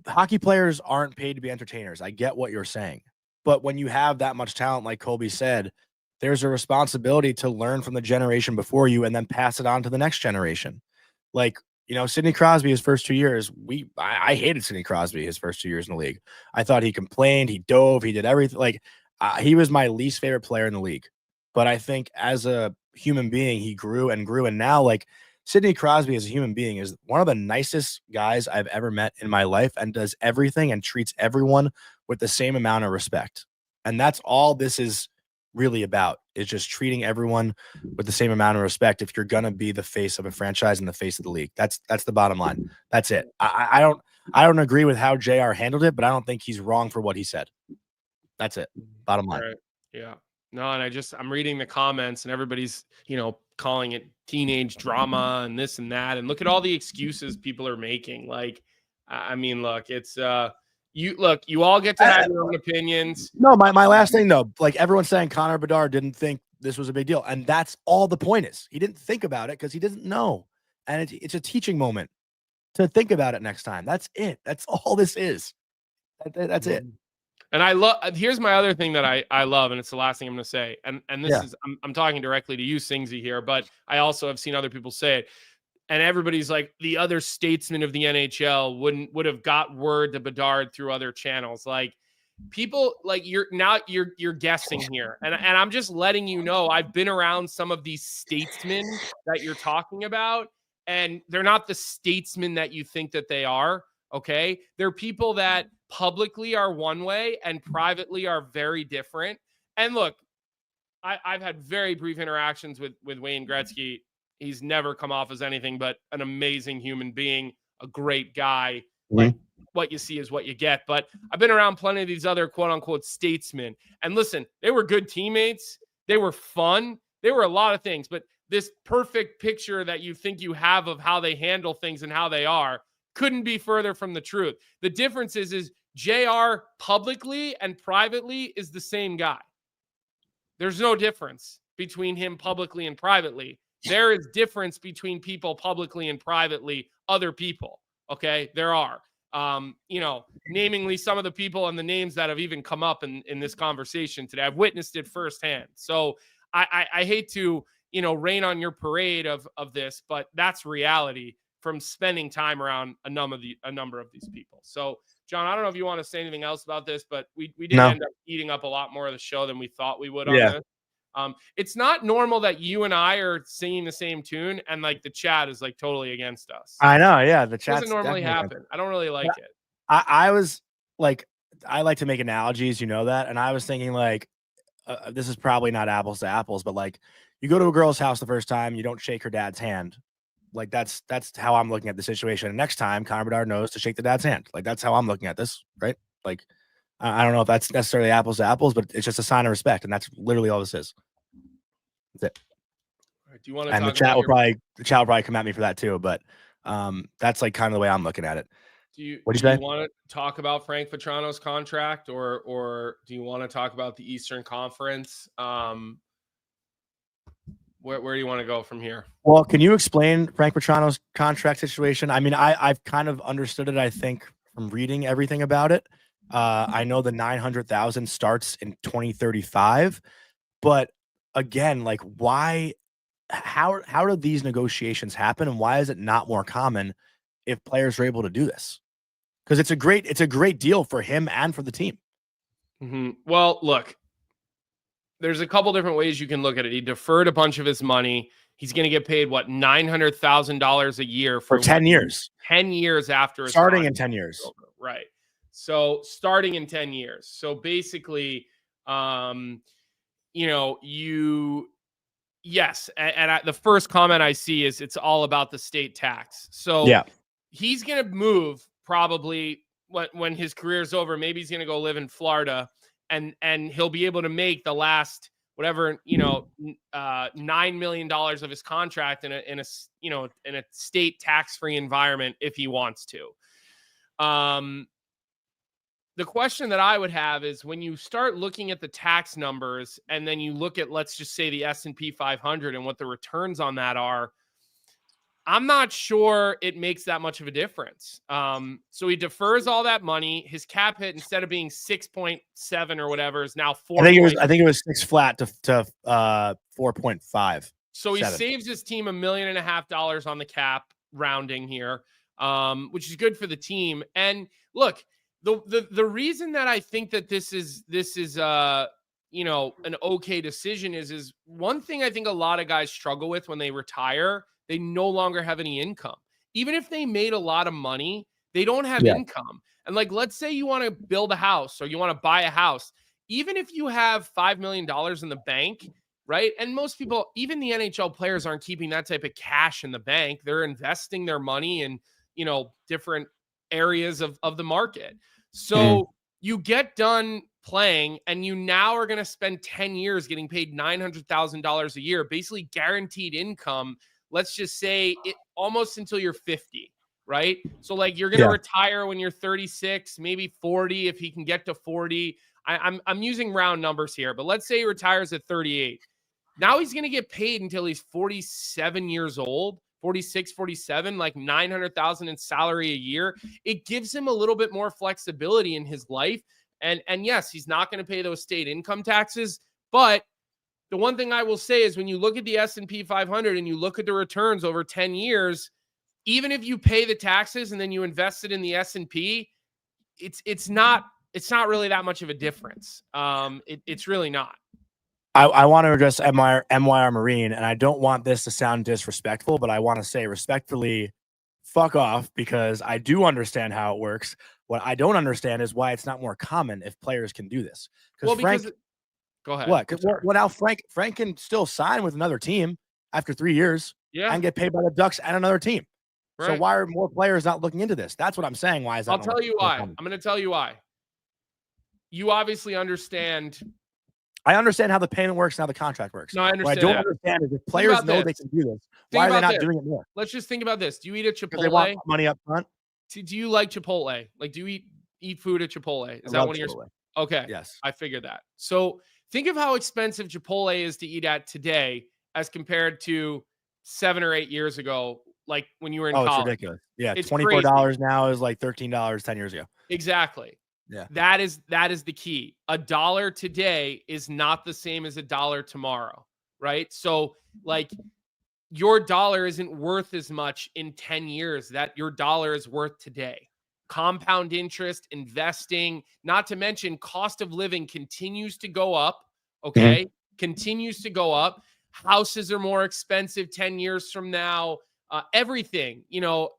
hockey players aren't paid to be entertainers. I get what you're saying. But when you have that much talent, like Colby said, there's a responsibility to learn from the generation before you and then pass it on to the next generation. Like, Sidney Crosby, his first 2 years, I hated Sidney Crosby his first 2 years in the league. I thought he complained, he dove, he did everything. Like, he was my least favorite player in the league. But I think as a human being, he grew and grew. And now, like, Sidney Crosby as a human being is one of the nicest guys I've ever met in my life and does everything and treats everyone with the same amount of respect. And that's all this is really about, is just treating everyone with the same amount of respect if you're going to be the face of a franchise and the face of the league. That's the bottom line. That's it. I don't agree with how JR handled it, but I don't think he's wrong for what he said. That's it. Bottom line. Right. Yeah. No, and I'm reading the comments and everybody's, calling it teenage drama and this and that. And look at all the excuses people are making. Like, I mean, look, it's You all get to have your own opinions. No, my last thing though, like everyone's saying Conor Bard didn't think this was a big deal. And that's all the point is. He didn't think about it because he doesn't know. And it's a teaching moment to think about it next time. That's it. That's all this is. That's it. And here's my other thing that I love, and it's the last thing I'm going to say. And this is, I'm talking directly to you, Singsy, here, but I also have seen other people say it. And everybody's like, the other statesmen of the NHL would have got word to Bedard through other channels. Like, people, like, you're guessing here. And I'm just letting you know, I've been around some of these statesmen that you're talking about, and they're not the statesmen that you think that they are. Okay. They're people that publicly are one way and privately are very different. And look, I've had very brief interactions with Wayne Gretzky. He's never come off as anything but an amazing human being, a great guy. Like, what you see is what you get. But I've been around plenty of these other quote unquote statesmen. And listen, they were good teammates. They were fun. They were a lot of things. But this perfect picture that you think you have of how they handle things and how they are couldn't be further from the truth. The difference is JR publicly and privately is the same guy. There's no difference between him publicly and privately. There is difference between people publicly and privately, other people. Okay. There are, namingly some of the people and the names that have even come up in this conversation today. I've witnessed it firsthand. So I hate to, rain on your parade of this, but that's reality from spending time around a number of these people. So John, I don't know if you want to say anything else about this, but we did end up eating up a lot more of the show than we thought we would on this. It's not normal that you and I are singing the same tune and like the chat is like totally against us. I know. Yeah. The chat doesn't normally happen. I don't really like it. I was like, I like to make analogies, that. And I was thinking like, this is probably not apples to apples, but like you go to a girl's house the first time, you don't shake her dad's hand. Like that's how I'm looking at the situation. And next time Conor Bard knows to shake the dad's hand. Like that's how I'm looking at this. Right. Like, I don't know if that's necessarily apples to apples, but it's just a sign of respect. And that's literally all this is. That's it. All right, do you want to and the chat will probably come at me for that too. But that's like kind of the way I'm looking at it. Do you want to talk about Frank Vatrano's contract or do you want to talk about the Eastern Conference? Where do you want to go from here? Well, can you explain Frank Vatrano's contract situation? I mean, I've kind of understood it, I think, from reading everything about it. I know the $900,000 starts in 2035, but again, like how do these negotiations happen, and why is it not more common if players are able to do this? Because it's a great deal for him and for the team. Mm-hmm. Well, look, there's a couple different ways you can look at it. He deferred a bunch of his money. He's going to get paid $900,000 a year for 10 years. 10 years after his starting in 10 years. Right. So starting in 10 years. So basically, yes. And the first comment I see is it's all about the state tax. So he's going to move probably when his career's over. Maybe he's going to go live in Florida and he'll be able to make the last, whatever, $9 million of his contract in a state tax-free environment if he wants to. The question that I would have is when you start looking at the tax numbers and then you look at, let's just say, the S&P 500 and what the returns on that are, I'm not sure it makes that much of a difference. So he defers all that money. His cap hit, instead of being 6.7 or whatever, is now 4. I think it was 6 flat to 4.5. So he saves his team $1.5 million on the cap, rounding here, which is good for the team. And look, the reason that I think that this is an okay decision is one thing I think a lot of guys struggle with when they retire. They no longer have any income. Even if they made a lot of money, they don't have income. And like, let's say you want to build a house or you want to buy a house. Even if you have $5 million in the bank, right? And most people, even the NHL players, aren't keeping that type of cash in the bank. They're investing their money in, different areas of the market. So you get done playing and you now are going to spend 10 years getting paid $900,000 a year, basically guaranteed income. Let's just say it almost until you're 50. right? So like you're going to retire when you're 36, maybe 40 if he can get to 40. I'm using round numbers here, but let's say he retires at 38. Now he's going to get paid until he's 47 years old, 46, 47, like 900,000 in salary a year. It gives him a little bit more flexibility in his life. And yes, he's not going to pay those state income taxes, but the one thing I will say is when you look at the S&P 500 and you look at the returns over 10 years, even if you pay the taxes and then you invest it in the S&P, it's not really that much of a difference. It's really not. I want to address MYR Marine, and I don't want this to sound disrespectful, but I want to say respectfully, fuck off, because I do understand how it works. What I don't understand is why it's not more common if players can do this. Well, Frank, go ahead. What now? Frank can still sign with another team after 3 years, and get paid by the Ducks and another team. Right. So why are more players not looking into this? That's what I'm saying. Why is that? I'll tell you why. I'm going to tell you why. You obviously understand. I understand how the payment works and how the contract works. No, I understand. What I don't understand is if players know they can do this, why are they not doing it more? Let's just think about this. Do you eat at Chipotle? They want money up front. Do you like Chipotle? Like, do you eat food at Chipotle? Is that one of your? Okay. Yes. I figured that. So think of how expensive Chipotle is to eat at today as compared to 7 or 8 years ago, like when you were in college. It's ridiculous. Yeah, it's $24 now is like $13 10 years ago. Exactly. Yeah. That is the key. $1 today is not the same as $1 tomorrow, right? So like your dollar isn't worth as much in 10 years that your dollar is worth today. Compound interest, investing, not to mention cost of living continues to go up, okay? Continues to go up. Houses are more expensive 10 years from now. Everything,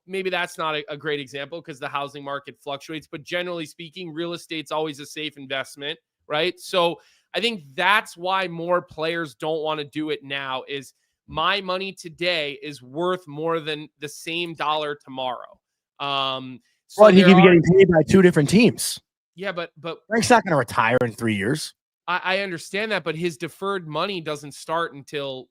maybe that's not a great example because the housing market fluctuates, but generally speaking, real estate's always a safe investment, right? So I think that's why more players don't want to do it now is my money today is worth more than the same dollar tomorrow. So he could be getting paid by 2 different teams. Yeah, but Frank's not going to retire in 3 years. I understand that, but his deferred money doesn't start until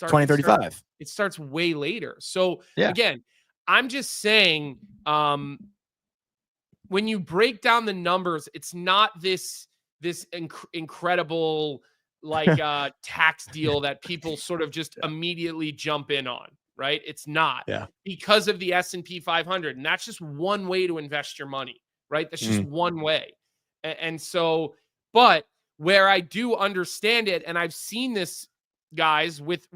2035. It starts way later. So again, I'm just saying, when you break down the numbers, it's not this incredible tax deal that people sort of just immediately jump in on, right? It's not because of the S&P 500, and that's just one way to invest your money, right? That's just one way, and so, but where I do understand it, and I've seen this, guys, with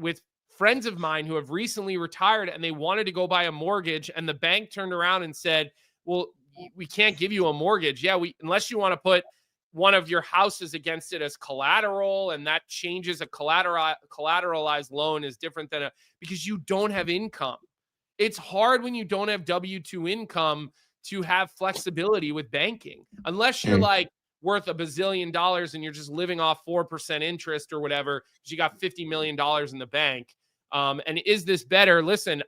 friends of mine who have recently retired and they wanted to go buy a mortgage and the bank turned around and said, well, we can't give you a mortgage. Yeah, unless you want to put one of your houses against it as collateral, and that changes. A collateralized loan is different than because you don't have income. It's hard when you don't have W-2 income to have flexibility with banking, unless you're like worth $1 bazillion and you're just living off 4% interest or whatever, because you got $50 million in the bank. And is this better? Listen,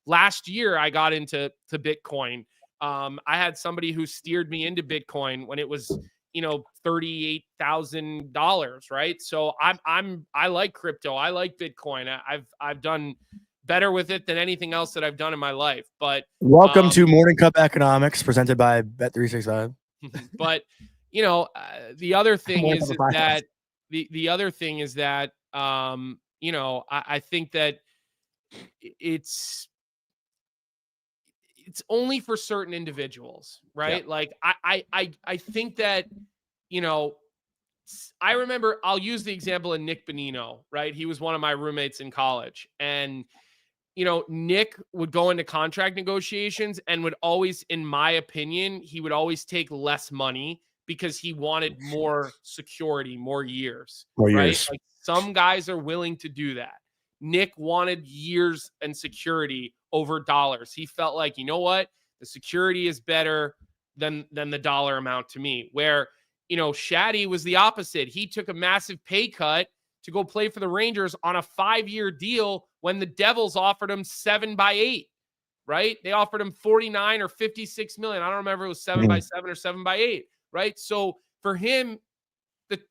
last year I got into Bitcoin. I had somebody who steered me into Bitcoin when it was, $38,000, right? So I like crypto. I like Bitcoin. I've done better with it than anything else that I've done in my life. But welcome to Morning Cup Economics presented by Bet365. But the other thing is that the other thing is that I think that it's only for certain individuals, right? Yeah. Like I think that I remember, I'll use the example of Nick Bonino, right? He was one of my roommates in college, and Nick would go into contract negotiations and would always, in my opinion, he would always take less money because he wanted more security, more years. Right? Like some guys are willing to do that. Nick wanted years and security over dollars. He felt like, you know what? The security is better than the dollar amount to me. Where, Shaddy was the opposite. He took a massive pay cut to go play for the Rangers on a 5-year deal when the Devils offered him 7 by 8, right? They offered him 49 or 56 million. I don't remember if it was 7 by 7 or 7 by 8, right? So for him,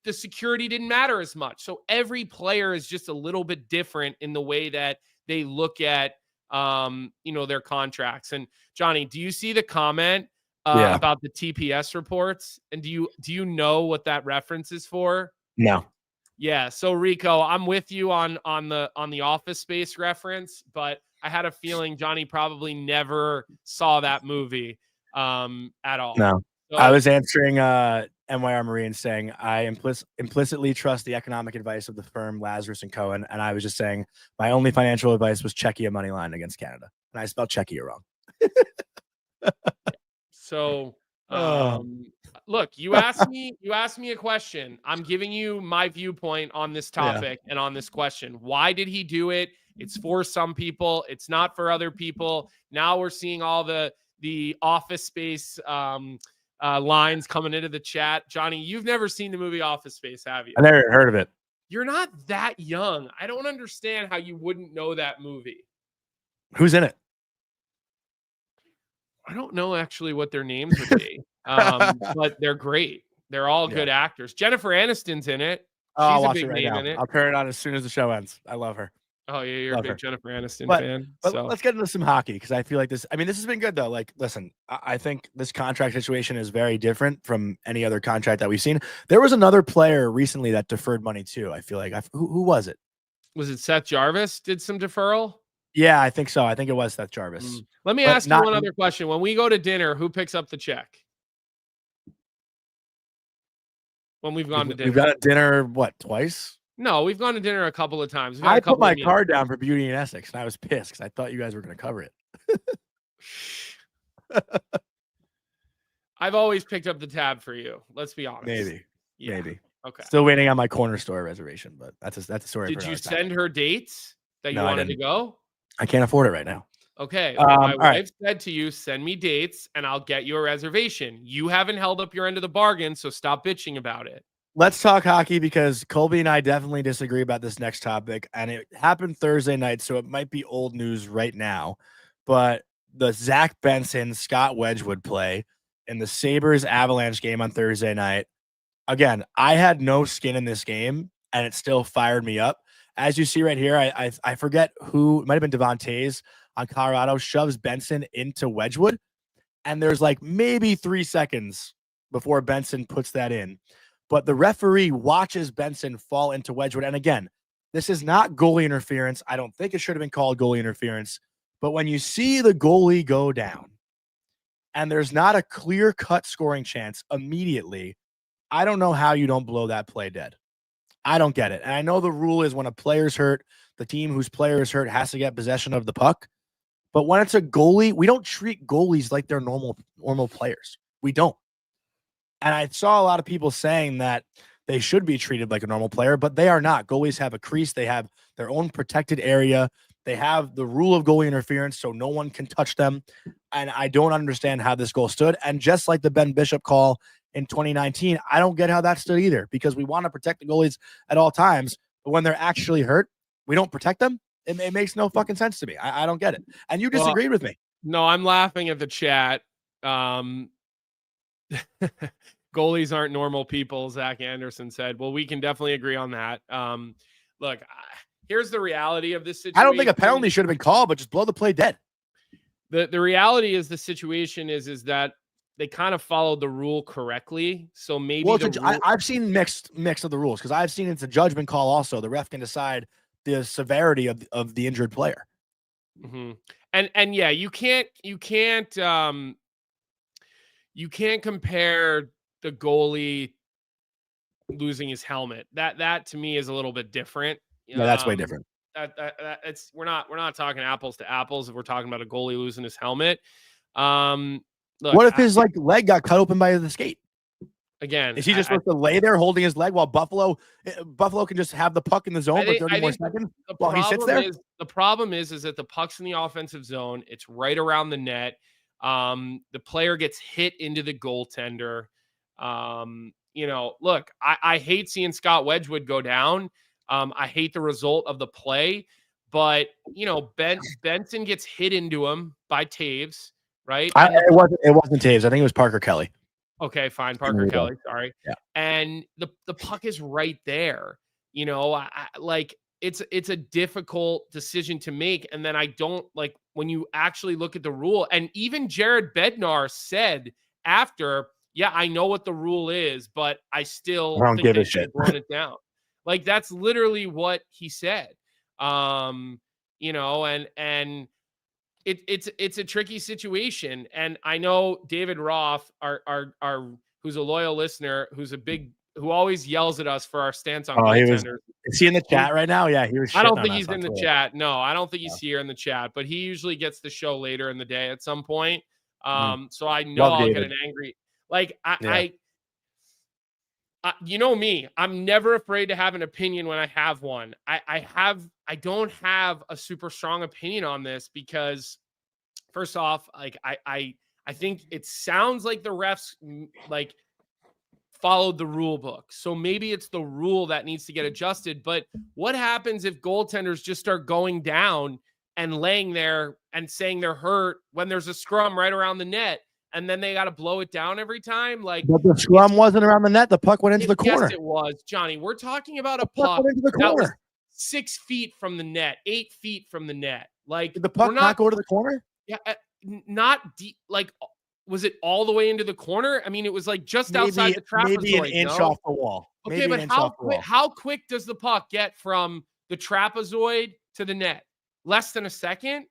the security didn't matter as much. So every player is just a little bit different in the way that they look at their contracts. And Johnny, do you see the comment about the TPS reports? And do you know what that reference is for? No. Yeah. So Rico, I'm with you on the Office Space reference, but I had a feeling Johnny probably never saw that movie at all. No. So, I was answering MYR Marine saying I implicitly trust the economic advice of the firm Lazarus and Cohen, and I was just saying my only financial advice was Czechia money line against Canada, and I spelled Czechia wrong. So look, you asked me a question. I'm giving you my viewpoint on this topic and on this question. Why did he do it? It's for some people. It's not for other people. Now we're seeing all the Office Space lines coming into the chat. Johnny, you've never seen the movie Office Space, have you? I never heard of it. You're not that young. I don't understand how you wouldn't know that movie. Who's in it? I don't know actually what their names would be, but they're great. They're all good actors. Jennifer Aniston's in it. I'll watch it right now. I'll turn it on as soon as the show ends. I love her. Oh, yeah, you're a big Jennifer Aniston fan. But let's get into some hockey, because I feel like this has been good, though. Like, listen, I think this contract situation is very different from any other contract that we've seen. There was another player recently that deferred money, too. I feel like, who was it? Was it Seth Jarvis did some deferral? Yeah, I think so. I think it was Seth Jarvis. Let me ask you one other question. When we go to dinner, who picks up the check? When we've gone to dinner. We've got a dinner, what, twice? No, we've gone to dinner a couple of times. I put my card down for Beauty and Essex, and I was pissed because I thought you guys were going to cover it. I've always picked up the tab for you. Let's be honest. Maybe. Okay. Still waiting on my corner store reservation, but that's a story. Did you send her dates that you wanted to go? I can't afford it right now. Okay. My wife said to you, send me dates and I'll get you a reservation. You haven't held up your end of the bargain, so stop bitching about it. Let's talk hockey, because Colby and I definitely disagree about this next topic, and it happened Thursday night, so it might be old news right now. But the Zach Benson Scott Wedgwood play in the Sabres Avalanche game on Thursday night. Again, I had no skin in this game, and it still fired me up. As you see right here, I forget who, it might have been Devon Toews on Colorado, shoves Benson into Wedgwood, and there's like maybe 3 seconds before Benson puts that in. But the referee watches Benson fall into Wedgwood. And again, this is not goalie interference. I don't think it should have been called goalie interference. But when you see the goalie go down and there's not a clear-cut scoring chance immediately, I don't know how you don't blow that play dead. I don't get it. And I know the rule is when a player's hurt, the team whose player is hurt has to get possession of the puck. But when it's a goalie, we don't treat goalies like they're normal players. We don't. And I saw a lot of people saying that they should be treated like a normal player, but they are not. Goalies have a crease. They have their own protected area. They have the rule of goalie interference, so no one can touch them. And I don't understand how this goal stood. And just like the Ben Bishop call in 2019, I don't get how that stood either, because we want to protect the goalies at all times. But when they're actually hurt, we don't protect them. It makes no fucking sense to me. I don't get it. And you disagreed with me. No, I'm laughing at the chat. Goalies aren't normal people, Zach Anderson said. Well, we can definitely agree on that. Look, here's the reality of this situation. I don't think a penalty should have been called, but just blow the play dead. The reality is the situation is that they kind of followed the rule correctly. So maybe I've seen mixed of the rules, because I've seen it's a judgment call also. The ref can decide the severity of the injured player. Mm-hmm. And yeah, you can't compare the goalie losing his helmet. That to me is a little bit different. Yeah, that's way different. We're not talking apples to apples if we're talking about a goalie losing his helmet. Look, what if his leg got cut open by the skate? Again, is he just supposed to lay there holding his leg while Buffalo can just have the puck in the zone for 30 more seconds while he sits there? The problem is that the puck's in the offensive zone. It's right around the net. The player gets hit into the goaltender. Look, I hate seeing Scott Wedgwood go down. I hate the result of the play, but Benson gets hit into him by Toews, right? It wasn't Toews. I think it was Parker Kelly. Okay, fine. Parker Kelly. Sorry. Yeah. And the puck is right there. it's a difficult decision to make. And then I don't like when you actually look at the rule. And even Jared Bednar said after, yeah, I know what the rule is, but I still don't think give they a should have shit. blown it down. Like that's literally what he said. You know, and it's a tricky situation. And I know David Roth, our who's a loyal listener, who always yells at us for our stance on goaltenders. Is he in the chat right now? Yeah, he was. I don't shitting think on he's us on in the Twitter. chat. No, I don't think he's here in the chat, but he usually gets the show later in the day at some point. So I know I'll get an angry, like I you know me, I'm never afraid to have an opinion when I have one. I don't have a super strong opinion on this because first off, like I think it sounds like the refs like followed the rule book. So maybe it's the rule that needs to get adjusted. But what happens if goaltenders just start going down and laying there and saying they're hurt when there's a scrum right around the net and then they got to blow it down every time? Like, but the scrum wasn't around the net. The puck went into the corner. Yes, it was, Johnny. We're talking about a puck went into the that was corner. 6 feet from the net, 8 feet from the net. Like, Did the puck not go to the corner? Yeah, not deep. Like, was it all the way into the corner? I mean, it was like just outside the trapezoid. Maybe an inch off the wall. Okay, but how quick does the puck get from the trapezoid to the net? Less than a second?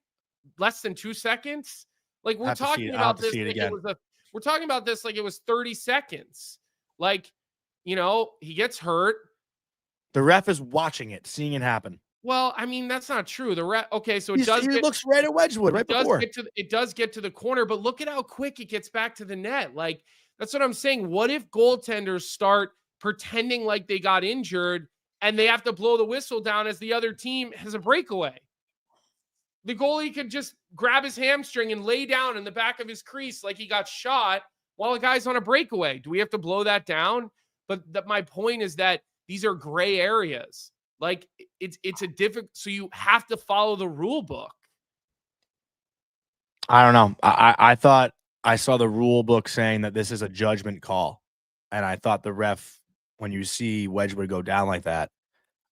Less than 2 seconds? Like we're talking about this. We're talking about this like it was 30 seconds. Like, you know, he gets hurt. The ref is watching it, seeing it happen. Well, I mean, that's not true. Okay, so he looks right at Wedgwood right before. It does get to the corner, but look at how quick it gets back to the net. Like, that's what I'm saying. What if goaltenders start pretending like they got injured and they have to blow the whistle down as the other team has a breakaway? The goalie could just grab his hamstring and lay down in the back of his crease like he got shot while a guy's on a breakaway. Do we have to blow that down? But my point is that these are gray areas. Like it's a different, so you have to follow the rule book. I don't know. I thought I saw the rule book saying that this is a judgment call. And I thought the ref, when you see Wedgwood go down like that,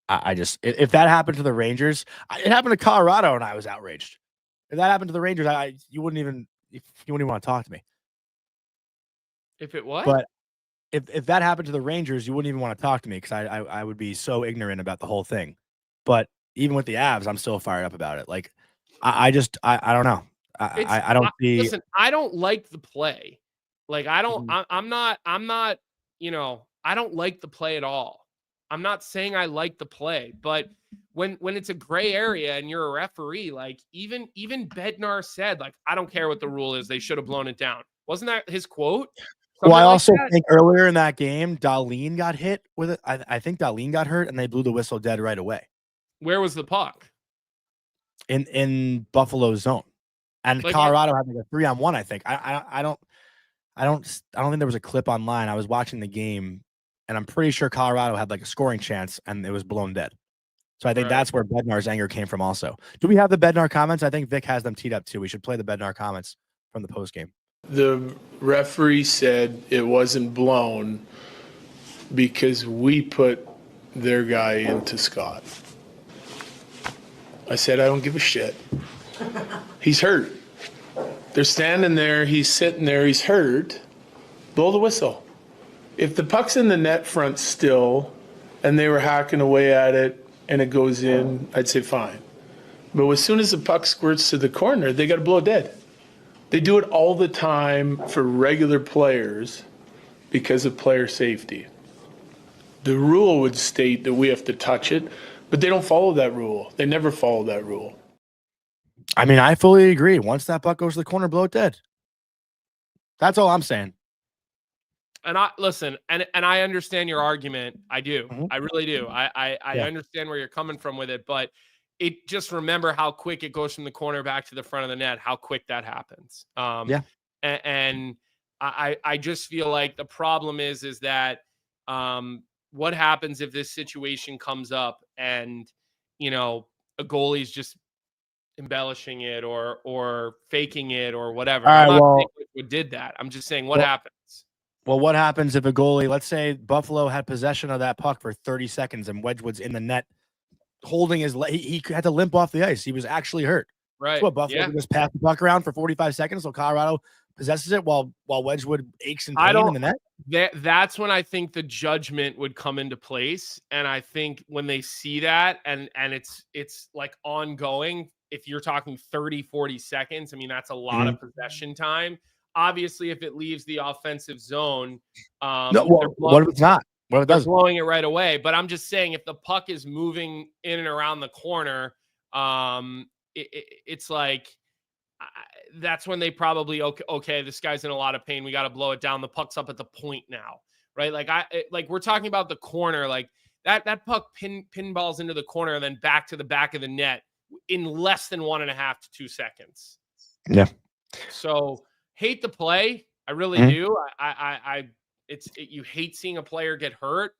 if that happened to the Rangers, it happened to Colorado and I was outraged. If that happened to the Rangers, you wouldn't even want to talk to me. If it what? But if that happened to the Rangers, you wouldn't even want to talk to me because I would be so ignorant about the whole thing. But even with the Avs, I'm still fired up about it. Like I don't know. I don't see. Listen, I don't like the play. Like I don't. I'm not. You know, I don't like the play at all. I'm not saying I like the play, but when it's a gray area and you're a referee, like even Bednar said, like I don't care what the rule is. They should have blown it down. Wasn't that his quote? Well, I also think earlier in that game, Dahlin got hit with it. I think Dahlin got hurt, and they blew the whistle dead right away. Where was the puck? In Buffalo's zone, and like, Colorado had like a 3-on-1. I think. I don't think there was a clip online. I was watching the game, and I'm pretty sure Colorado had like a scoring chance, and it was blown dead. So I think that's where Bednar's anger came from. Also, do we have the Bednar comments? I think Vic has them teed up too. We should play the Bednar comments from the post game. The referee said it wasn't blown because we put their guy into Scott. I said, I don't give a shit. He's hurt. They're standing there. He's sitting there. He's hurt. Blow the whistle. If the puck's in the net front still and they were hacking away at it and it goes in, I'd say fine. But as soon as the puck squirts to the corner, they got to blow it dead. They do it all the time for regular players because of player safety. The rule would state that we have to touch it, but they don't follow that rule. They never follow that rule. I mean, I fully agree. Once that puck goes to the corner, blow it dead. That's all I'm saying. And I listen, and I understand your argument. I do. I really do. I understand where you're coming from with it, but it just remember how quick it goes from the corner back to the front of the net, how quick that happens. And I just feel like the problem is that what happens if this situation comes up and, you know, a goalie's just embellishing it or faking it or whatever. I'm not saying who did that. I'm just saying what happens. Well, what happens if a goalie, let's say Buffalo had possession of that puck for 30 seconds and Wedgwood's in the net holding his leg. He had to limp off the ice. He was actually hurt. Right. So what, Buffalo can just pass the puck around for 45 seconds so Colorado possesses it while Wedgwood aches in pain in the net? That's when I think the judgment would come into place. And I think when they see that and it's like ongoing, if you're talking 30, 40 seconds, I mean, that's a lot of possession time. Obviously, if it leaves the offensive zone, what if it's not? What if it doesn't? Blowing it right away. But I'm just saying, if the puck is moving in and around the corner, it's like that's when they probably okay, this guy's in a lot of pain. We got to blow it down. The puck's up at the point now, right? Like we're talking about the corner, like that puck pinballs into the corner and then back to the back of the net in less than 1.5 to 2 seconds. Yeah. So hate the play. I really do. You hate seeing a player get hurt.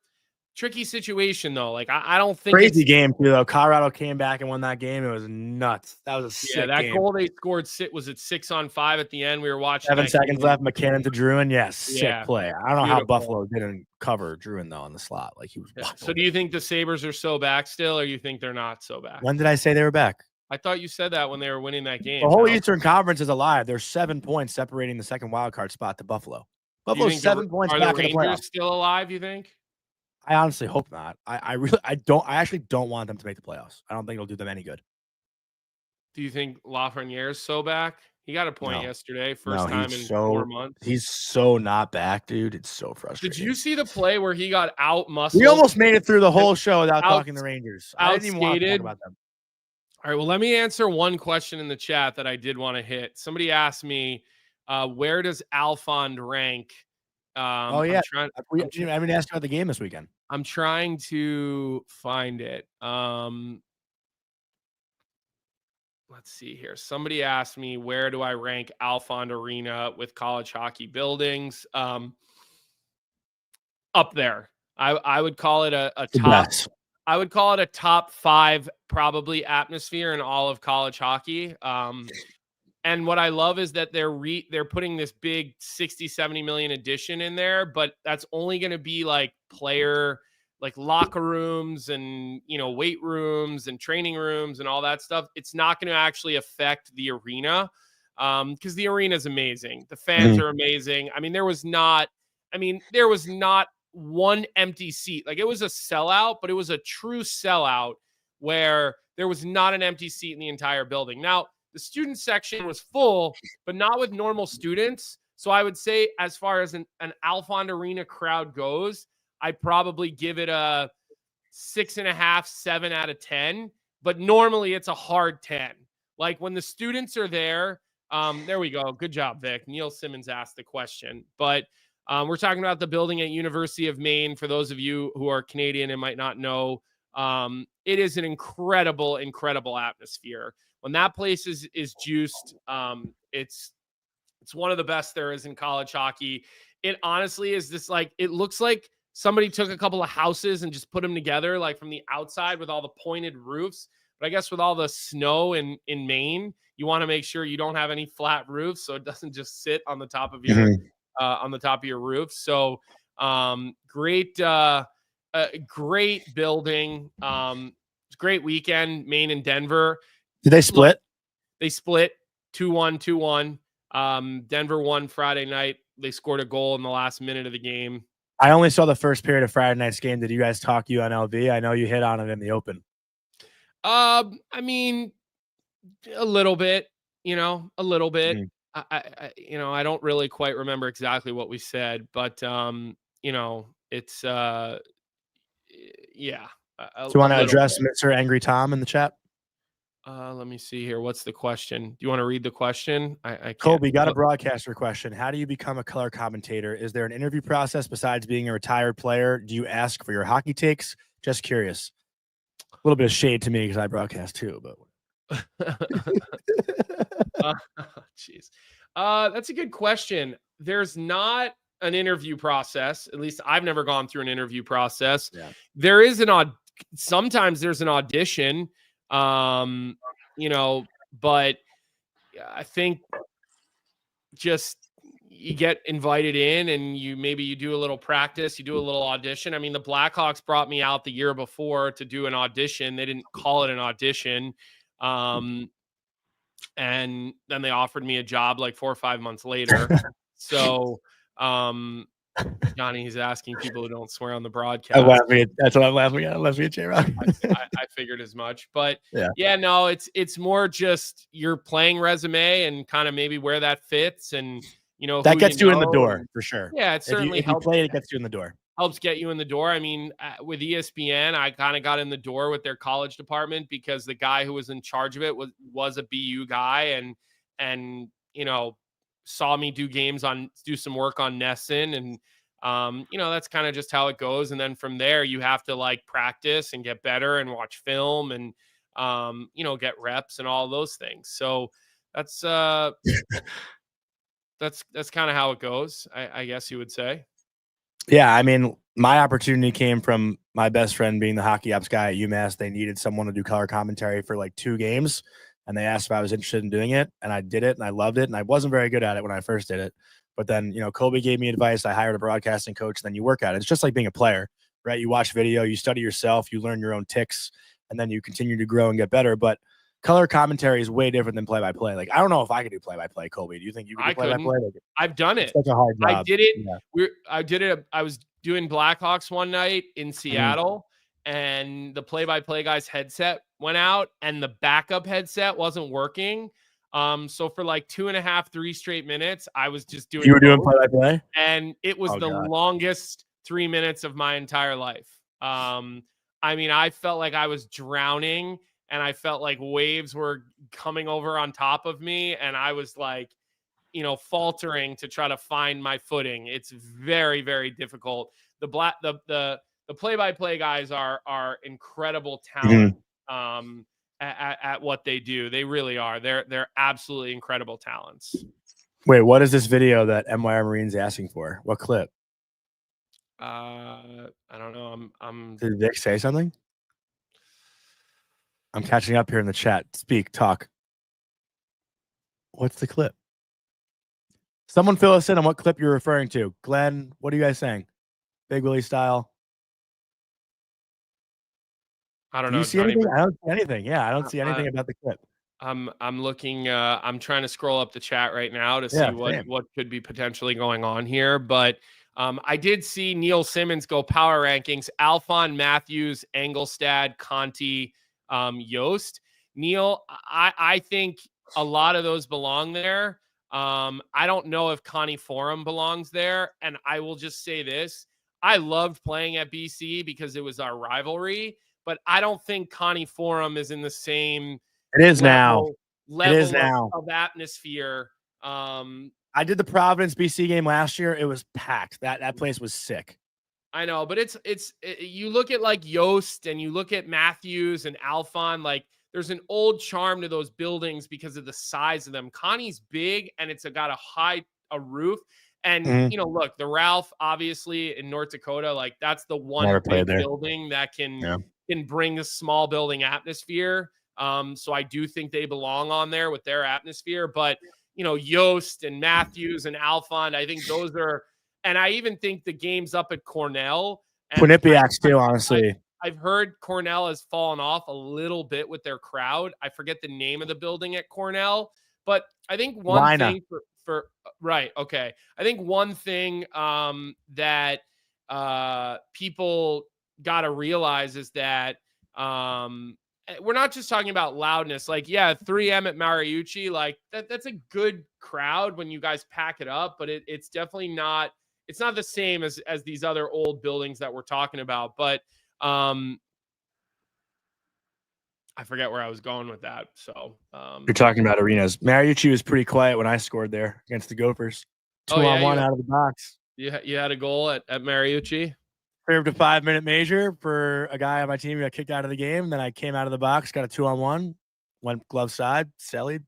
Tricky situation though. Like I don't think crazy game too though. Colorado came back and won that game. It was nuts. That was a sick game. Goal they scored was it 6-on-5 at the end. We were watching 7 seconds left. McKinnon to Druin. Yes, sick play. I don't know how Buffalo didn't cover Druin though in the slot. Like he was. Yeah. So do you think the Sabres are so back still, or you think they're not so back? When did I say they were back? I thought you said that when they were winning that game. The whole Eastern Conference is alive. There's 7 points separating the second wild card spot to Buffalo. Buffalo's 7 points back in the playoffs. Are the Rangers still alive, you think? I honestly hope not. I actually don't want them to make the playoffs. I don't think it'll do them any good. Do you think Lafreniere's so back? He got a point yesterday, first time in 4 months. He's so not back, dude. It's so frustrating. Did you see the play where he got out-muscled? We almost made it through the whole show without talking the Rangers. I didn't even want to talk about them. All right, well, let me answer one question in the chat that I did want to hit. Somebody asked me, where does Alfond rank? I haven't asked about the game this weekend. I'm trying to find it. Let's see here. Somebody asked me, where do I rank Alfond Arena with college hockey buildings? Up there. I would call it a top. I would call it a top 5 probably atmosphere in all of college hockey. And what I love is that they're putting this big 60-70 million addition in there, but that's only going to be like player, like locker rooms and, weight rooms and training rooms and all that stuff. It's not going to actually affect the arena because the arena is amazing. The fans are amazing. I mean, there was not one empty seat. Like it was a sellout, but it was a true sellout where there was not an empty seat in the entire building. Now, the student section was full, but not with normal students. So I would say as far as an Alfond Arena crowd goes, I'd probably give it a 6.5, 7 out of 10. But normally it's a hard 10. Like when the students are there, there we go. Good job, Vic. Neil Simmons asked the question. But we're talking about the building at University of Maine. For those of you who are Canadian and might not know, it is an incredible, incredible atmosphere. When that place is juiced, it's one of the best there is in college hockey. It honestly is this it looks like somebody took a couple of houses and just put them together, like from the outside with all the pointed roofs. But I guess with all the snow in Maine, you want to make sure you don't have any flat roofs, so it doesn't just sit on the top of your roof. So great building. It's a great weekend. Maine and Denver. Did they split? They split 2-1. Denver won Friday night. They scored a goal in the last minute of the game. I only saw the first period of Friday night's game. Did you guys talk UNLV? I know you hit on it in the open. I mean, a little bit, a little bit. I don't really quite remember exactly what we said, but it's yeah. Do you want to address Mr. Angry Tom in the chat? Let me see here. What's the question? Do you want to read the question? I can't. Colby, got a broadcaster question. How do you become a color commentator? Is there an interview process besides being a retired player? Do you ask for your hockey takes? Just curious. A little bit of shade to me because I broadcast too, but jeez. That's a good question. There's not an interview process. At least I've never gone through an interview process. Yeah. There is sometimes there's an audition. But I think just, you get invited in and you do a little practice, you do a little audition. I mean, the Blackhawks brought me out the year before to do an audition. They didn't call it an audition. And then they offered me a job like 4 or 5 months later. So, Johnny, he's asking people who don't swear on the broadcast. That's what I'm laughing at. I'm laughing at J-Rock. I figured as much, but yeah, no, it's more just your playing resume and kind of maybe where that fits, and that gets you in the door for sure. Yeah, it certainly helps. If you play, it gets you in the door. Helps get you in the door. I mean, with ESPN, I kind of got in the door with their college department because the guy who was in charge of it was a BU guy, and saw me do some work on Nesson, and that's kind of just how it goes. And then from there, you have to like practice and get better and watch film and get reps and all those things. So that's kind of how it goes, I guess you would say. Yeah, I mean, my opportunity came from my best friend being the hockey ops guy at UMass. They needed someone to do color commentary for like 2 games, and they asked if I was interested in doing it, and I did it, and I loved it, and I wasn't very good at it when I first did it. But then, Colby gave me advice. I hired a broadcasting coach, and then you work at it. It's just like being a player, right? You watch video, you study yourself, you learn your own ticks, and then you continue to grow and get better. But color commentary is way different than play-by-play. Like, I don't know if I could do play-by-play, Colby. Do you think you could do play-by-play? I've done it. It's such a hard job. I did it. Yeah. I did it. I was doing Blackhawks one night in Seattle, and the play-by-play guy's headset went out, and the backup headset wasn't working. So for like 2.5, 3 straight minutes, I was just doing. You were doing play-by-play, and it was longest 3 minutes of my entire life. I mean, I felt like I was drowning, and I felt like waves were coming over on top of me, and I was like, faltering to try to find my footing. It's very, very difficult. The play-by-play guys are incredible talent. At what they do. They really are. They're absolutely incredible talents. Wait, what is this video that MYR Marine's asking for? What clip? I don't know. Did Vic say something? I'm catching up here in the chat. Speak, talk. What's the clip? Someone fill us in on what clip you're referring to. Glenn, what are you guys saying? Big Willie style. I don't know. You see anything? I don't see anything. Yeah, I don't see anything about the clip. I'm looking. I'm trying to scroll up the chat right now to see what could be potentially going on here. But I did see Neil Simmons go power rankings: Alphon, Matthews, Engelstad, Conti, Yost. Neil, I think a lot of those belong there. I don't know if Connie Forum belongs there. And I will just say this: I loved playing at BC because it was our rivalry. But I don't think Connie Forum is in the same level of atmosphere. I did the Providence BC game last year. It was packed. That place was sick. I know, but it's you look at like Yost and you look at Matthews and Alphon, like there's an old charm to those buildings because of the size of them. Connie's big and it's got a roof. And, look, the Ralph, obviously, in North Dakota, like that's the one big building that can bring a small building atmosphere. So I do think they belong on there with their atmosphere. But, Yost and Matthews and Alphon, I think those are – and I even think the game's up at Cornell. Quinnipiac too, honestly. I've heard Cornell has fallen off a little bit with their crowd. I forget the name of the building at Cornell. But I think one thing for right. Okay. I think one thing that people got to realize is that we're not just talking about loudness. Like, 3M at Mariucci, like that's a good crowd when you guys pack it up, but it's definitely not, it's not the same as these other old buildings that we're talking about. But I forget where I was going with that. So you're talking about arenas. Mariucci was pretty quiet when I scored there against the Gophers. 2-on-1 out of the box. You had a goal at Mariucci. Served a 5-minute major for a guy on my team who got kicked out of the game. Then I came out of the box, got a 2-on-1, went glove side, sellied.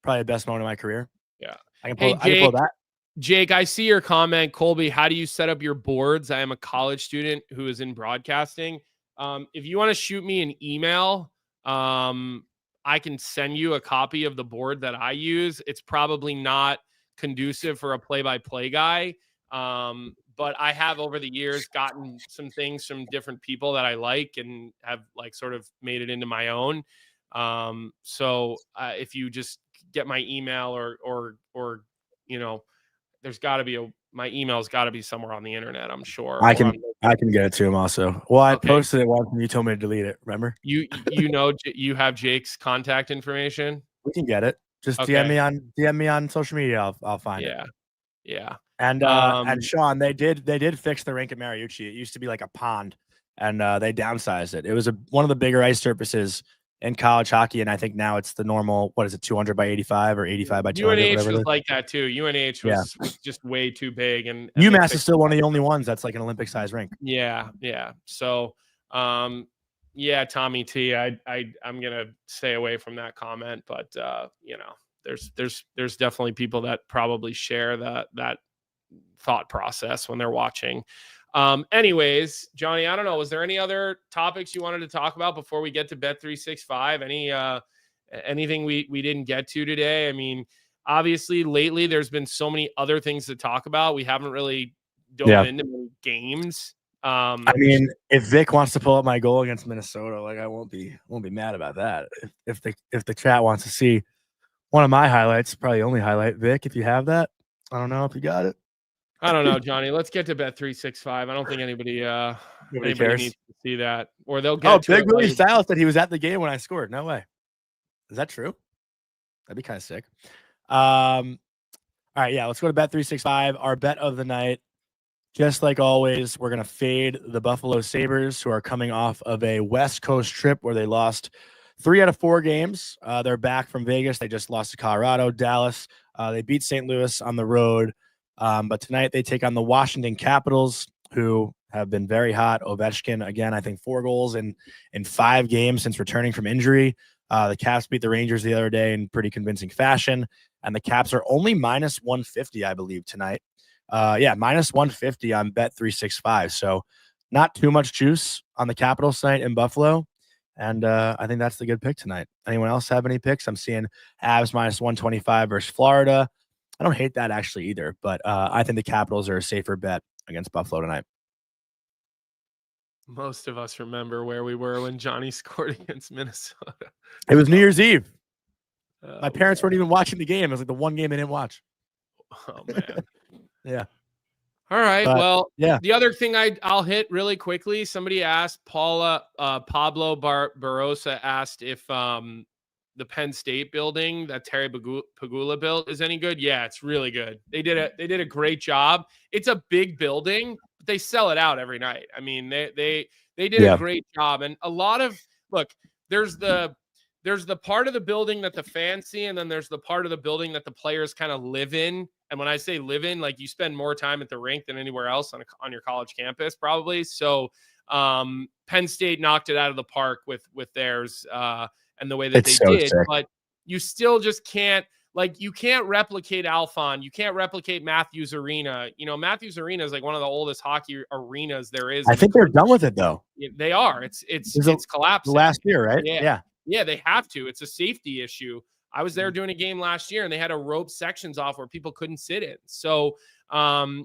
Probably the best moment of my career. Yeah. I can pull that. Jake, I see your comment. Colby, how do you set up your boards? I am a college student who is in broadcasting. If you want to shoot me an email, I can send you a copy of the board that I use. It's probably not conducive for a play-by-play guy. But I have over the years gotten some things from different people that I like and have like sort of made it into my own. So if you just get my email or there's got to be my email's got to be somewhere on the internet, I'm sure. I can get it to him also. Well, I posted it once and you told me to delete it. Remember? You have Jake's contact information. We can get it. Just DM me on social media. I'll find it. Yeah. And Sean, they did fix the rink at Mariucci. It used to be like a pond, and they downsized it. It was one of the bigger ice surfaces in college hockey, and I think now it's the normal. What is it, 200 by 85 or 85 by 200? UNH was like that too. UNH was just way too big, and UMass is still one of the only ones that's like an Olympic size rink. Yeah. So, Tommy T, I'm gonna stay away from that comment, but there's definitely people that probably share that thought process when they're watching. Anyways, Johnny, I don't know. Was there any other topics you wanted to talk about before we get to Bet365? Anything we didn't get to today? I mean, obviously lately there's been so many other things to talk about. We haven't really dove into many games. I mean, if Vic wants to pull up my goal against Minnesota, like I won't be mad about that. If the chat wants to see one of my highlights, probably only highlight, Vic, if you have that. I don't know if you got it. I don't know, Johnny. Let's get to Bet365. I don't think anybody cares. Needs to see that, or they'll get. To Big Willie Styles said he was at the game when I scored. No way. Is that true? That'd be kind of sick. All right, let's go to Bet365. Our bet of the night. Just like always, we're gonna fade the Buffalo Sabres, who are coming off of a West Coast trip where they lost 3 out of 4 games. They're back from Vegas. They just lost to Colorado, Dallas. They beat St. Louis on the road. But tonight they take on the Washington Capitals, who have been very hot. Ovechkin, again, I think 4 goals in 5 games since returning from injury. The Caps beat the Rangers the other day in pretty convincing fashion. And the Caps are only minus 150, I believe, tonight. Minus 150 on Bet365. So not too much juice on the Capitals tonight in Buffalo. And I think that's the good pick tonight. Anyone else have any picks? I'm seeing Avs minus 125 versus Florida. I don't hate that actually either, but I think the Capitals are a safer bet against Buffalo tonight. Most of us remember where we were when Johnny scored against Minnesota. It was New Year's Eve. My parents weren't even watching the game. It was like the one game they didn't watch. Oh, man. Yeah. All right. But, the other thing I'll hit really quickly. Somebody asked, Pablo Barossa asked if the Penn State building that Terry Pagula built is any good. Yeah, it's really good. They did a great job. It's a big building, but they sell it out every night. I mean, they did a great job. And a lot of there's the part of the building that the fans see, and then there's the part of the building that the players kind of live in. And when I say live in, like you spend more time at the rink than anywhere else on your college campus, probably. So Penn State knocked it out of the park with theirs and the way that they did. Sick. But you still just can't, you can't replicate Alphon. You can't replicate Matthews Arena. Matthews Arena is like one of the oldest hockey arenas there is. I think they're done with it though. They are. It's collapsing. Last year, right? Yeah, they have to. It's a safety issue. I was there doing a game last year, and they had to rope sections off where people couldn't sit in. So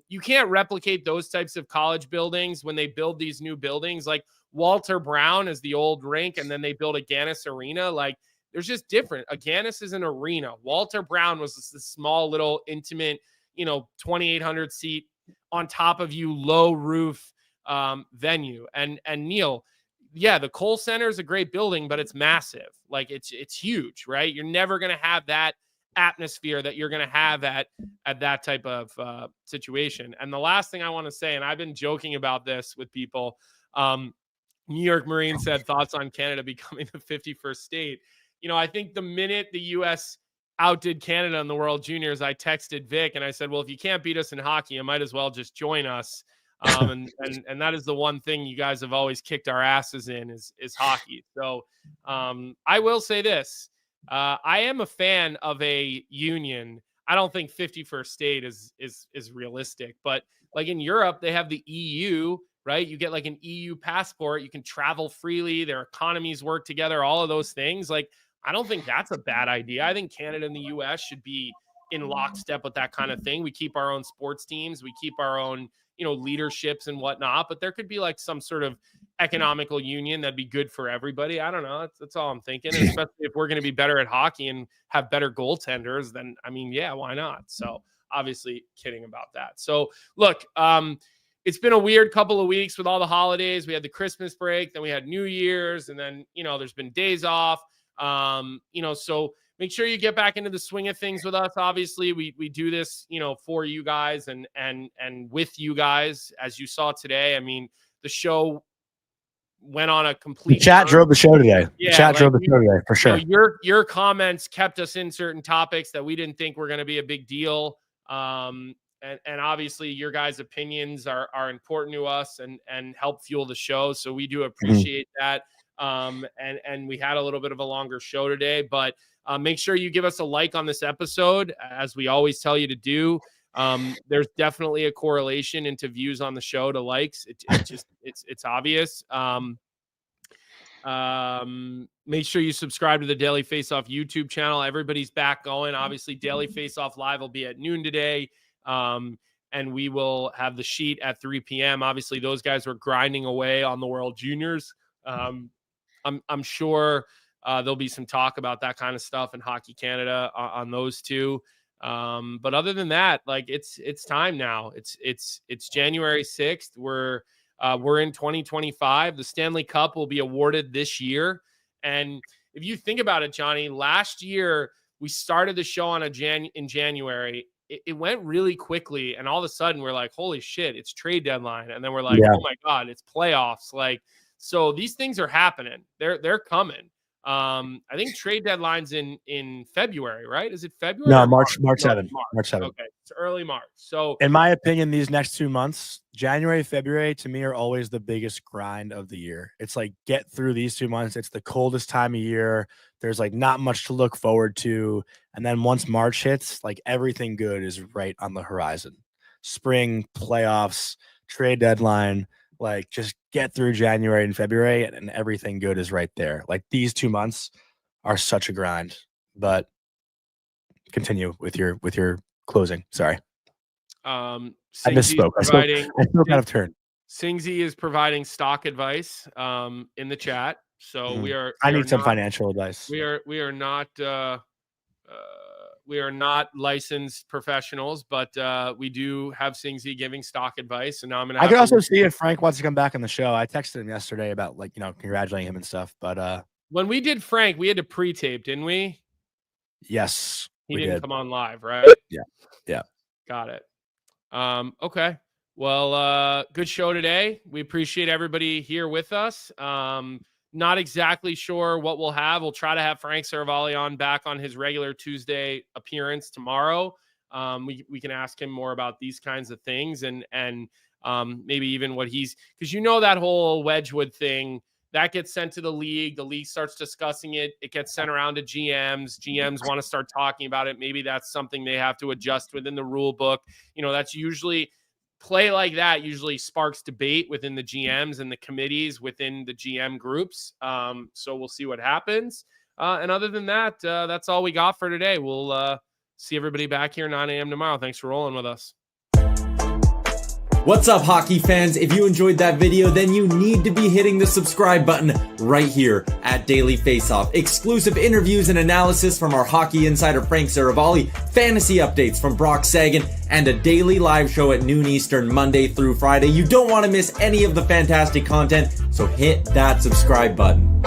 you can't replicate those types of college buildings when they build these new buildings. Like Walter Brown is the old rink, and then they build a Agganis Arena. Like there's just different. Agganis is an arena. Walter Brown was this small, little, intimate, 2,800 seat on top of you, low roof venue. And Neil, the Kohl Center is a great building, but it's massive. Like it's huge, right? You're never going to have that atmosphere that you're going to have at that type of situation. And the last thing I want to say, and I've been joking about this with people, New York Marine said thoughts on Canada becoming the 51st state. I think the minute the U.S. outdid Canada in the World Juniors, I texted Vic and I said, well, if you can't beat us in hockey, you might as well just join us. And that is the one thing you guys have always kicked our asses in is hockey. So I will say this. I am a fan of a union. I don't think 51st state is realistic, but like in Europe, they have the EU, right? You get like an EU passport. You can travel freely. Their economies work together, all of those things. Like, I don't think that's a bad idea. I think Canada and the US should be in lockstep with that kind of thing. We keep our own sports teams, we keep our own, leaderships and whatnot, but there could be like some sort of economical union that'd be good for everybody. I don't know. That's all I'm thinking. And especially if we're going to be better at hockey and have better goaltenders, then yeah, why not? So obviously kidding about that. So look, it's been a weird couple of weeks with all the holidays. We had the Christmas break, then we had New Year's, and then, there's been days off. So make sure you get back into the swing of things with us. Obviously, we do this, for you guys and with you guys, as you saw today. I mean, the show went on a complete chat drove the show today. Yeah, chat drove the show today for sure. Your comments kept us in certain topics that we didn't think were going to be a big deal. And obviously your guys' opinions are important to us and help fuel the show. So we do appreciate that. And we had a little bit of a longer show today, but make sure you give us a like on this episode, as we always tell you to do. There's definitely a correlation into views on the show to likes. It's obvious. Make sure you subscribe to the Daily Face-Off YouTube channel. Everybody's back going. Obviously, Daily Face-Off Live will be at noon today. And we will have the sheet at 3 p.m. Obviously, those guys were grinding away on the World Juniors. I'm sure there'll be some talk about that kind of stuff in Hockey Canada on those two. But other than that, like it's time now. It's January 6th. We're in 2025. The Stanley Cup will be awarded this year. And if you think about it, Johnny, last year we started the show on in January. It went really quickly, and all of a sudden we're like, holy shit, it's trade deadline. And then we're like, oh my God, it's playoffs. Like, so these things are happening. They're coming. I think trade deadline's in February, right? Is it February? No, March 7th. March 7th. Okay, it's early March. So in my opinion, these next 2 months, January, February, to me are always the biggest grind of the year. It's like, get through these 2 months. It's the coldest time of year. There's like not much to look forward to. And then once March hits, like everything good is right on the horizon. Spring, playoffs, trade deadline, like just get through January and February and everything good is right there. Like these 2 months are such a grind, but continue with your closing. Sorry. I misspoke. I spoke out of turn. Singsy is providing stock advice in the chat. So I need some financial advice. We are not licensed professionals, but we do have Singsy giving stock advice. And now I could also see if Frank wants to come back on the show. I texted him yesterday about congratulating him and stuff. But when we did Frank, we had to pre-tape, didn't we? Yes. He didn't come on live, right? Yeah. Got it. Okay. Well, good show today. We appreciate everybody here with us. Not exactly sure what we'll have. We'll try to have Frank Saravalli on back on his regular Tuesday appearance tomorrow. We can ask him more about these kinds of things and maybe even what because that whole Wedgwood thing that gets sent to the league. The league starts discussing it. It gets sent around to GMs. GMs want to start talking about it. Maybe that's something they have to adjust within the rule book. That's usually play like that usually sparks debate within the GMs and the committees within the GM groups. So we'll see what happens. And other than that, that's all we got for today. We'll see everybody back here 9 a.m. tomorrow. Thanks for rolling with us. What's up, hockey fans? If you enjoyed that video, then you need to be hitting the subscribe button right here at Daily Faceoff. Exclusive interviews and analysis from our hockey insider Frank Saravalli, fantasy updates from Brock Sagan, and a daily live show at noon Eastern, Monday through Friday. You don't want to miss any of the fantastic content, so hit that subscribe button.